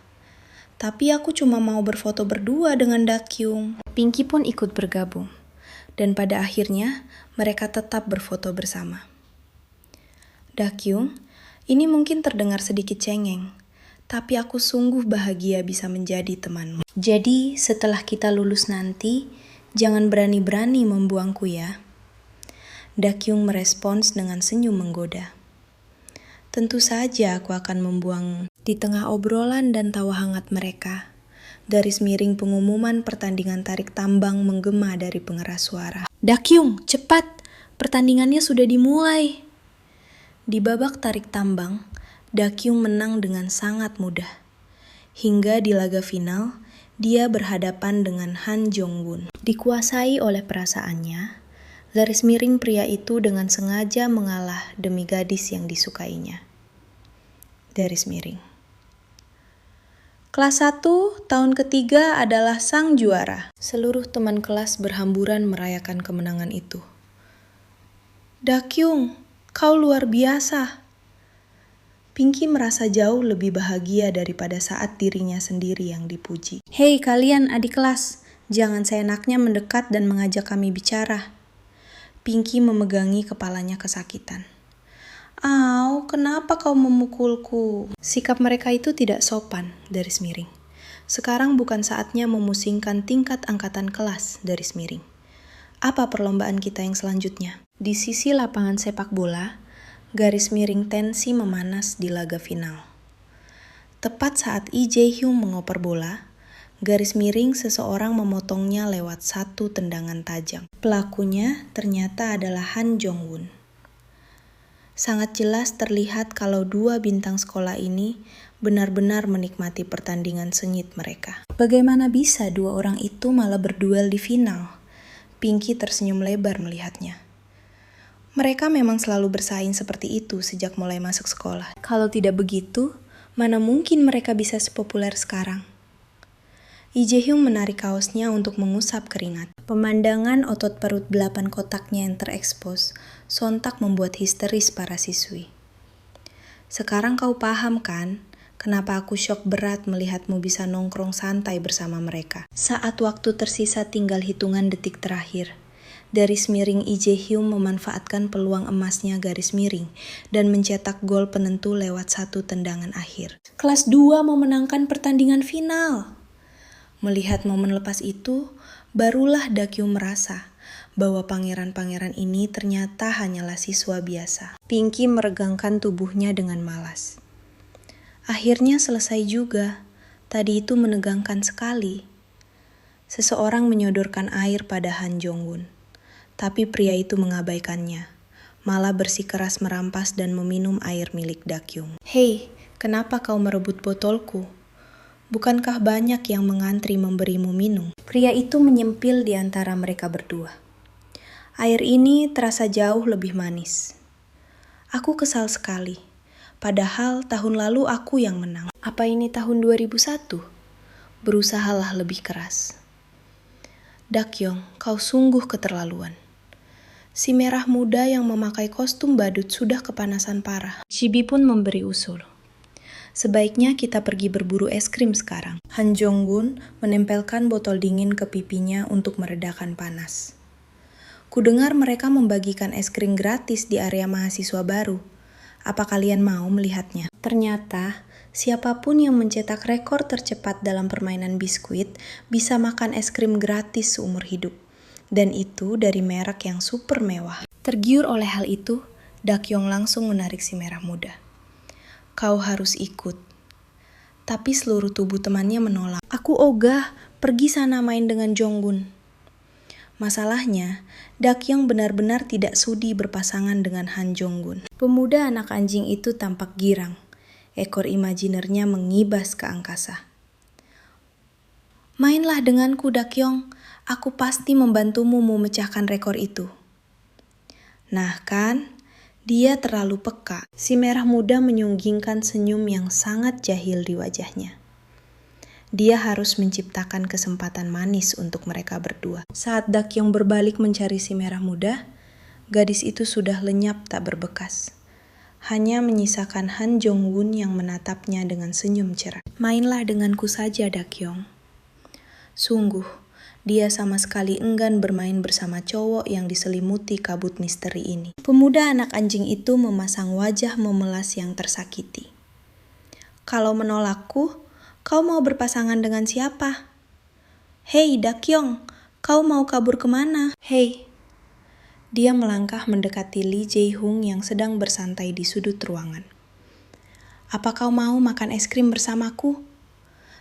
Tapi aku cuma mau berfoto berdua dengan Dakyung. Pinky pun ikut bergabung. Dan pada akhirnya, mereka tetap berfoto bersama. Dakyung, ini mungkin terdengar sedikit cengeng, tapi aku sungguh bahagia bisa menjadi temanmu. Jadi, setelah kita lulus nanti, jangan berani-berani membuangku ya. Dakyung merespons dengan senyum menggoda. Tentu saja aku akan membuangmu. Di tengah obrolan dan tawa hangat mereka, garis miring pengumuman pertandingan tarik tambang menggema dari pengeras suara. Dakyung, cepat! Pertandingannya sudah dimulai. Di babak tarik tambang, Dakyung menang dengan sangat mudah. Hingga di laga final, dia berhadapan dengan Han Jong-won. Dikuasai oleh perasaannya, garis miring pria itu dengan sengaja mengalah demi gadis yang disukainya. Garis miring. Kelas 1, tahun ketiga adalah sang juara. Seluruh teman kelas berhamburan merayakan kemenangan itu. Dakyung, kau luar biasa. Pinky merasa jauh lebih bahagia daripada saat dirinya sendiri yang dipuji. Hei kalian adik kelas, jangan seenaknya mendekat dan mengajak kami bicara. Pinky memegangi kepalanya kesakitan. Au, kenapa kau memukulku? Sikap mereka itu tidak sopan, garis miring. Sekarang bukan saatnya memusingkan tingkat angkatan kelas, garis miring. Apa perlombaan kita yang selanjutnya? Di sisi lapangan sepak bola, garis miring tensi memanas di laga final. Tepat saat Lee Jae-hyung mengoper bola, Garis miring seseorang memotongnya lewat satu tendangan tajam. Pelakunya ternyata adalah Han Jong-won. Sangat jelas terlihat kalau dua bintang sekolah ini benar-benar menikmati pertandingan sengit mereka. Bagaimana bisa dua orang itu malah berduel di final? Pinky tersenyum lebar melihatnya. Mereka memang selalu bersaing seperti itu sejak mulai masuk sekolah. Kalau tidak begitu, mana mungkin mereka bisa sepopuler sekarang? Lee Jae-hyung menarik kaosnya untuk mengusap keringat. Pemandangan otot perut 8 kotaknya yang terekspos sontak membuat histeris para siswi. Sekarang kau paham kan, kenapa aku syok berat melihatmu bisa nongkrong santai bersama mereka. Saat waktu tersisa tinggal hitungan detik terakhir, garis miring Lee Jae-hyung memanfaatkan peluang emasnya garis miring dan mencetak gol penentu lewat satu tendangan akhir. Kelas 2 memenangkan pertandingan final. Melihat momen lepas itu, barulah Dakyung merasa bahwa pangeran-pangeran ini ternyata hanyalah siswa biasa. Pinky meregangkan tubuhnya dengan malas. Akhirnya selesai juga. Tadi itu menegangkan sekali. Seseorang menyodorkan air pada Han Jong-won, tapi pria itu mengabaikannya, malah bersikeras merampas dan meminum air milik Dakyung. Hei, kenapa kau merebut botolku? Bukankah banyak yang mengantri memberimu minum? Pria itu menyempil di antara mereka berdua. Air ini terasa jauh lebih manis. Aku kesal sekali. Padahal tahun lalu aku yang menang. Apa ini tahun 2001? Berusahalah lebih keras. Dakyung, kau sungguh keterlaluan. Si merah muda yang memakai kostum badut sudah kepanasan parah. Chibi pun memberi usul. Sebaiknya kita pergi berburu es krim sekarang. Han Jong-won menempelkan botol dingin ke pipinya untuk meredakan panas. Kudengar mereka membagikan es krim gratis di area mahasiswa baru. Apa kalian mau melihatnya? Ternyata, siapapun yang mencetak rekor tercepat dalam permainan biskuit bisa makan es krim gratis seumur hidup. Dan itu dari merek yang super mewah. Tergiur oleh hal itu, Dakyung langsung menarik si merah muda. Kau harus ikut. Tapi seluruh tubuh temannya menolak. Aku ogah, pergi sana main dengan Jong-won. Masalahnya, Dakyung benar-benar tidak sudi berpasangan dengan Han Jong-won. Pemuda anak anjing itu tampak girang. Ekor imajinernya mengibas ke angkasa. Mainlah denganku, Dakyung. Aku pasti membantumu memecahkan rekor itu. Nah kan? Dia terlalu peka. Si merah muda menyunggingkan senyum yang sangat jahil di wajahnya. Dia harus menciptakan kesempatan manis untuk mereka berdua. Saat Dakyung berbalik mencari si merah muda, gadis itu sudah lenyap tak berbekas. Hanya menyisakan Han Jong-won yang menatapnya dengan senyum cerah. Mainlah denganku saja, Dakyung. Sungguh, dia sama sekali enggan bermain bersama cowok yang diselimuti kabut misteri ini. Pemuda anak anjing itu memasang wajah memelas yang tersakiti. Kalau menolakku, kau mau berpasangan dengan siapa? Hei Dakyung, kau mau kabur kemana? Hei. Dia melangkah mendekati Lee Jae-hyung yang sedang bersantai di sudut ruangan. Apa kau mau makan es krim bersamaku?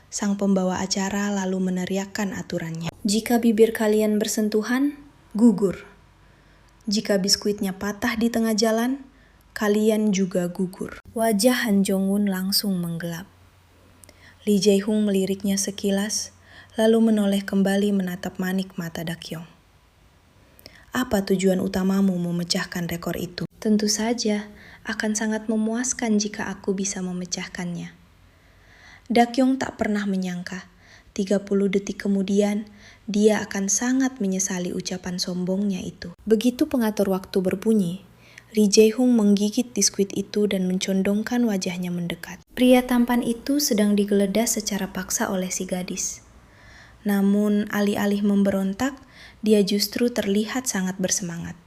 Sang pembawa acara lalu meneriakkan aturannya. Jika bibir kalian bersentuhan, gugur. Jika biskuitnya patah di tengah jalan, kalian juga gugur. Wajah Han Jong-won langsung menggelap. Lee Jae-hyung meliriknya sekilas, lalu menoleh kembali menatap manik mata Dakyung. Apa tujuan utamamu memecahkan rekor itu? Tentu saja, akan sangat memuaskan jika aku bisa memecahkannya. Dakyung tak pernah menyangka, 30 detik kemudian, dia akan sangat menyesali ucapan sombongnya itu. Begitu pengatur waktu berbunyi, Lee Jae-hyung menggigit biskuit itu dan mencondongkan wajahnya mendekat. Pria tampan itu sedang digeledah secara paksa oleh si gadis. Namun, alih-alih memberontak, dia justru terlihat sangat bersemangat.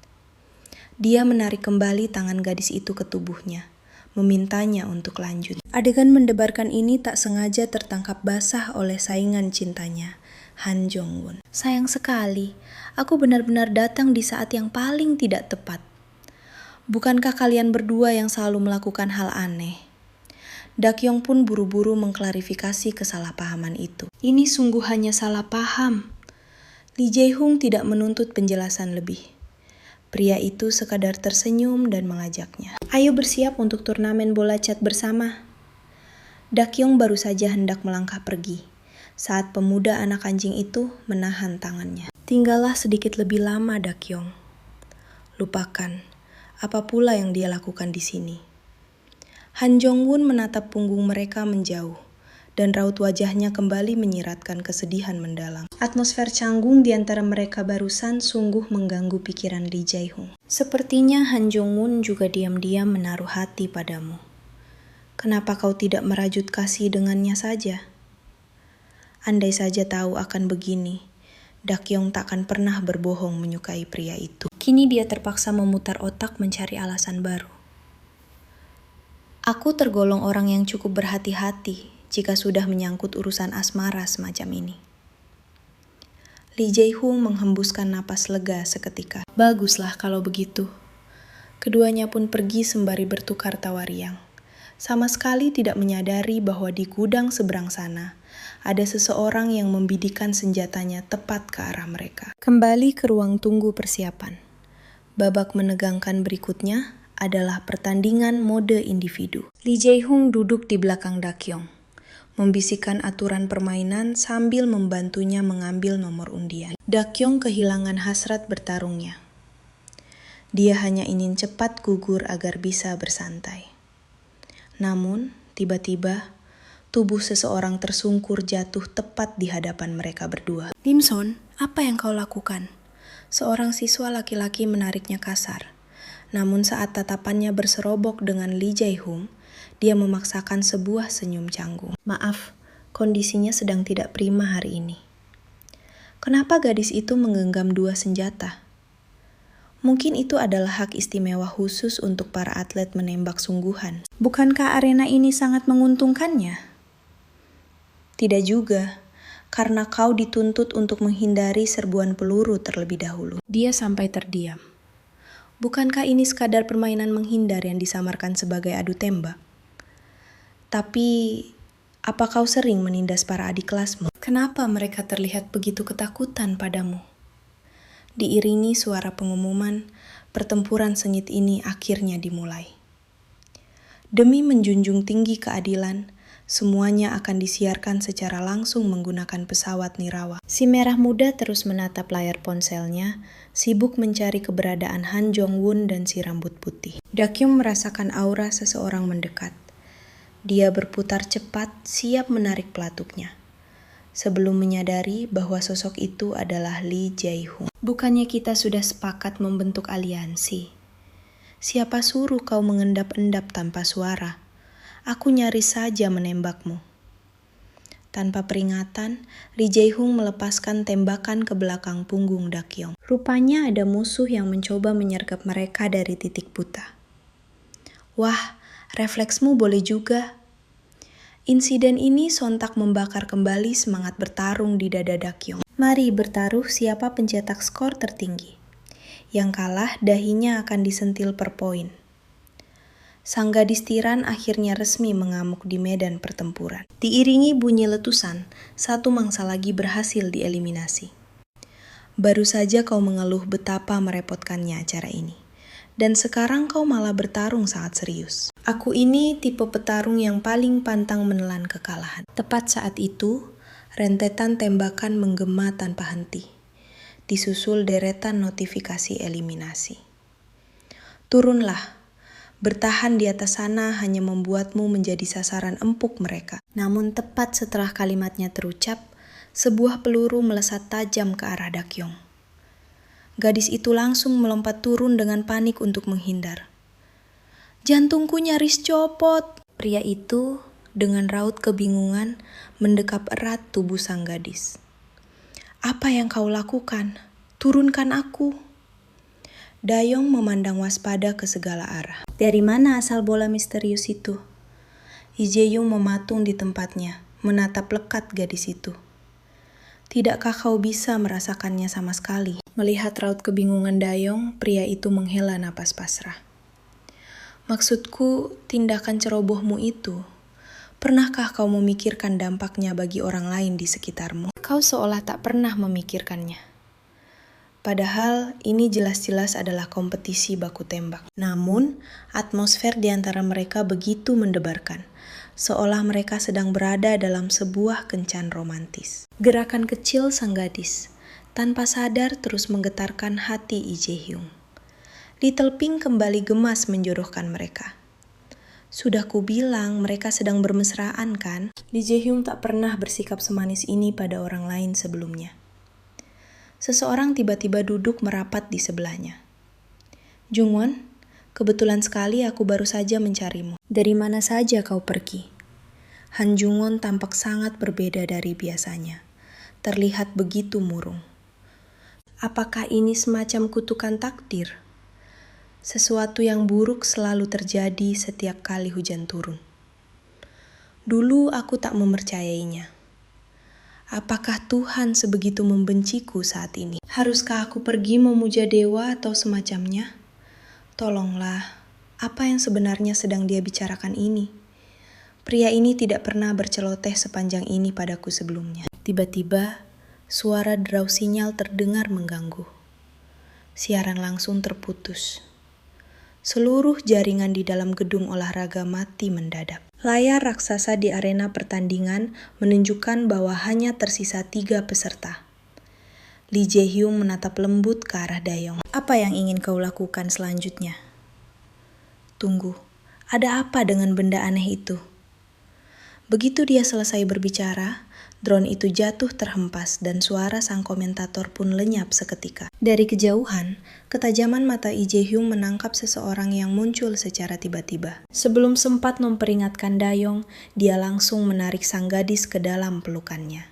Dia menarik kembali tangan gadis itu ke tubuhnya, memintanya untuk lanjut. Adegan mendebarkan ini tak sengaja tertangkap basah oleh saingan cintanya, Han Jong-won. Sayang sekali, aku benar-benar datang di saat yang paling tidak tepat. Bukankah kalian berdua yang selalu melakukan hal aneh? Dakyong pun buru-buru mengklarifikasi kesalahpahaman itu. Ini sungguh hanya salah paham. Lee Jae-hong tidak menuntut penjelasan lebih. Pria itu sekadar tersenyum dan mengajaknya. Ayo bersiap untuk turnamen bola cat bersama. Dakyong baru saja hendak melangkah pergi saat pemuda anak anjing itu menahan tangannya. Tinggallah sedikit lebih lama, Dakyong. Lupakan apa pula yang dia lakukan di sini. Han Jong-won menatap punggung mereka menjauh, dan raut wajahnya kembali menyiratkan kesedihan mendalam. Atmosfer canggung di antara mereka barusan sungguh mengganggu pikiran Lee Jae-hong. Sepertinya Han Jong-won juga diam-diam menaruh hati padamu. Kenapa kau tidak merajut kasih dengannya saja? Andai saja tahu akan begini, Dakyong tak akan pernah berbohong menyukai pria itu. Kini dia terpaksa memutar otak mencari alasan baru. Aku tergolong orang yang cukup berhati-hati jika sudah menyangkut urusan asmara semacam ini. Lee Jae-hong menghembuskan napas lega seketika. Baguslah kalau begitu. Keduanya pun pergi sembari bertukar tawa riang. Sama sekali tidak menyadari bahwa di gudang seberang sana ada seseorang yang membidikan senjatanya tepat ke arah mereka. Kembali ke ruang tunggu persiapan. Babak menegangkan berikutnya adalah pertandingan mode individu. Lee Jae-hong duduk di belakang Dakyong, membisikkan aturan permainan sambil membantunya mengambil nomor undian. Dakyong kehilangan hasrat bertarungnya. Dia hanya ingin cepat gugur agar bisa bersantai. Namun, tiba-tiba, tubuh seseorang tersungkur jatuh tepat di hadapan mereka berdua. Lim-son, apa yang kau lakukan? Seorang siswa laki-laki menariknya kasar. Namun saat tatapannya berserobok dengan Lee Jae-hong, dia memaksakan sebuah senyum canggung. Maaf, kondisinya sedang tidak prima hari ini. Kenapa gadis itu menggenggam dua senjata? Mungkin itu adalah hak istimewa khusus untuk para atlet menembak sungguhan. Bukankah arena ini sangat menguntungkannya? Tidak juga, karena kau dituntut untuk menghindari serbuan peluru terlebih dahulu. Dia sampai terdiam. Bukankah ini sekadar permainan menghindar yang disamarkan sebagai adu tembak? Tapi, apa kau sering menindas para adik kelasmu? Kenapa mereka terlihat begitu ketakutan padamu? Diiringi suara pengumuman, pertempuran sengit ini akhirnya dimulai. Demi menjunjung tinggi keadilan, semuanya akan disiarkan secara langsung menggunakan pesawat nirawa. Si merah muda terus menatap layar ponselnya, sibuk mencari keberadaan Han Jong-won dan si rambut putih. Dakyong merasakan aura seseorang mendekat. Dia berputar cepat, siap menarik pelatuknya. Sebelum menyadari bahwa sosok itu adalah Lee Jae-hong. Bukannya kita sudah sepakat membentuk aliansi? Siapa suruh kau mengendap-endap tanpa suara? Aku nyaris saja menembakmu. Tanpa peringatan, Lee Jae-hong melepaskan tembakan ke belakang punggung Dakyong. Rupanya ada musuh yang mencoba menyergap mereka dari titik buta. Wah, refleksmu boleh juga. Insiden ini sontak membakar kembali semangat bertarung di dada Dakyong. Mari bertaruh siapa pencetak skor tertinggi. Yang kalah dahinya akan disentil per poin. Sang gadis tiran akhirnya resmi mengamuk di medan pertempuran. Diiringi bunyi letusan, satu mangsa lagi berhasil dieliminasi. Baru saja kau mengeluh betapa merepotkannya acara ini. Dan sekarang kau malah bertarung sangat serius. Aku ini tipe petarung yang paling pantang menelan kekalahan. Tepat saat itu, rentetan tembakan menggema tanpa henti. Disusul deretan notifikasi eliminasi. Turunlah. Bertahan di atas sana hanya membuatmu menjadi sasaran empuk mereka. Namun tepat setelah kalimatnya terucap, sebuah peluru melesat tajam ke arah Dakyong. Gadis itu langsung melompat turun dengan panik untuk menghindar. Jantungku nyaris copot. Pria itu dengan raut kebingungan mendekap erat tubuh sang gadis. Apa yang kau lakukan? Turunkan aku. Dayong memandang waspada ke segala arah. Dari mana asal bola misterius itu? Lee Jae-hong mematung di tempatnya, menatap lekat gadis itu. Tidakkah kau bisa merasakannya sama sekali? Melihat raut kebingungan Dayong, pria itu menghela napas pasrah. Maksudku, tindakan cerobohmu itu, Pernahkah kau memikirkan dampaknya bagi orang lain di sekitarmu? Kau seolah tak pernah memikirkannya. Padahal ini jelas-jelas adalah kompetisi baku tembak. Namun, atmosfer di antara mereka begitu mendebarkan, seolah mereka sedang berada dalam sebuah kencan romantis. Gerakan kecil sang gadis, tanpa sadar terus menggetarkan hati Lee Jae-hyung. Little Pink kembali gemas menjodohkan mereka. Sudah kubilang mereka sedang bermesraan kan? Lee Jae-hyung tak pernah bersikap semanis ini pada orang lain sebelumnya. Seseorang tiba-tiba duduk merapat di sebelahnya. Jungwon, kebetulan sekali aku baru saja mencarimu. Dari mana saja kau pergi? Han Jungwon tampak sangat berbeda dari biasanya. Terlihat begitu murung. Apakah ini semacam kutukan takdir? Sesuatu yang buruk selalu terjadi setiap kali hujan turun. Dulu aku tak mempercayainya. Apakah Tuhan sebegitu membenciku saat ini? Haruskah aku pergi memuja dewa atau semacamnya? Tolonglah, apa yang sebenarnya sedang dia bicarakan ini? Pria ini tidak pernah berceloteh sepanjang ini padaku sebelumnya. Tiba-tiba, suara derau sinyal terdengar mengganggu. Siaran langsung terputus. Seluruh jaringan di dalam gedung olahraga mati mendadak. Layar raksasa di arena pertandingan menunjukkan bahwa hanya tersisa 3 peserta. Lee Jae-hyung menatap lembut ke arah Dayong. Apa yang ingin kau lakukan selanjutnya? Tunggu, ada apa dengan benda aneh itu? Begitu dia selesai berbicara, drone itu jatuh terhempas dan suara sang komentator pun lenyap seketika. Dari kejauhan, ketajaman mata Lee Jae-hyung menangkap seseorang yang muncul secara tiba-tiba. Sebelum sempat memperingatkan Dayong, dia langsung menarik sang gadis ke dalam pelukannya.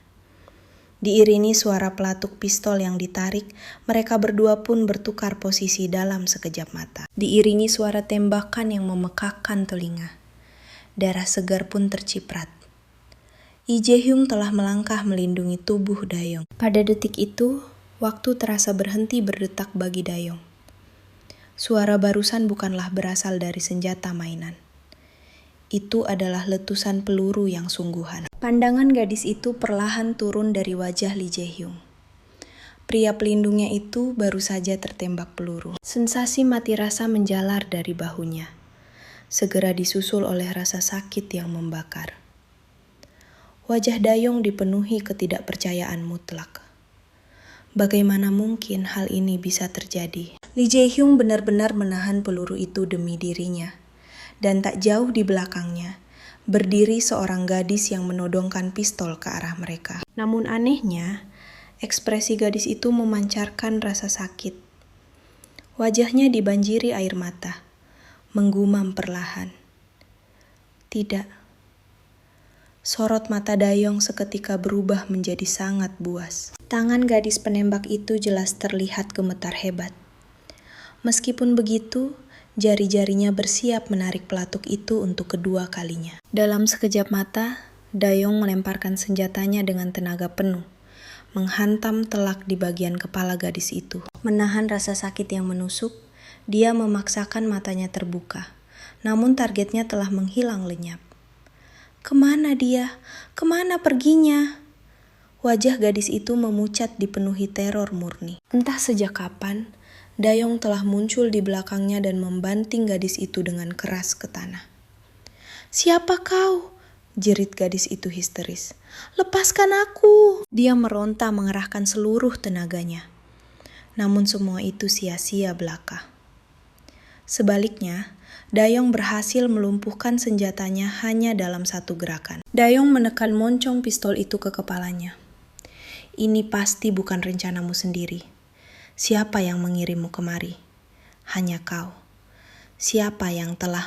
Diiringi suara pelatuk pistol yang ditarik, mereka berdua pun bertukar posisi dalam sekejap mata. Diiringi suara tembakan yang memekakkan telinga. Darah segar pun terciprat. Lee Jae-hyung telah melangkah melindungi tubuh Dayong. Pada detik itu, waktu terasa berhenti berdetak bagi Dayong. Suara barusan bukanlah berasal dari senjata mainan. Itu adalah letusan peluru yang sungguhan. Pandangan gadis itu perlahan turun dari wajah Lee Jae-hyung. Pria pelindungnya itu baru saja tertembak peluru. Sensasi mati rasa menjalar dari bahunya. Segera disusul oleh rasa sakit yang membakar. Wajah Dayong dipenuhi ketidakpercayaan mutlak. Bagaimana mungkin hal ini bisa terjadi? Lee Jae-hyung benar-benar menahan peluru itu demi dirinya. Dan tak jauh di belakangnya, berdiri seorang gadis yang menodongkan pistol ke arah mereka. Namun anehnya, ekspresi gadis itu memancarkan rasa sakit. Wajahnya dibanjiri air mata, menggumam perlahan. Tidak. Sorot mata Dayong seketika berubah menjadi sangat buas. Tangan gadis penembak itu jelas terlihat gemetar hebat. Meskipun begitu, jari-jarinya bersiap menarik pelatuk itu untuk kedua kalinya. Dalam sekejap mata, Dayong melemparkan senjatanya dengan tenaga penuh, menghantam telak di bagian kepala gadis itu. Menahan rasa sakit yang menusuk, dia memaksakan matanya terbuka, namun targetnya telah menghilang lenyap. Kemana dia? Kemana perginya? Wajah gadis itu memucat dipenuhi teror murni. Entah sejak kapan, Dayong telah muncul di belakangnya dan membanting gadis itu dengan keras ke tanah. "Siapa kau?" jerit gadis itu histeris. "Lepaskan aku!" Dia meronta mengerahkan seluruh tenaganya. Namun semua itu sia-sia belaka. Sebaliknya, Dayong berhasil melumpuhkan senjatanya hanya dalam satu gerakan. Dayong menekan moncong pistol itu ke kepalanya. "Ini pasti bukan rencanamu sendiri. Siapa yang mengirimmu kemari? Hanya kau. Siapa yang telah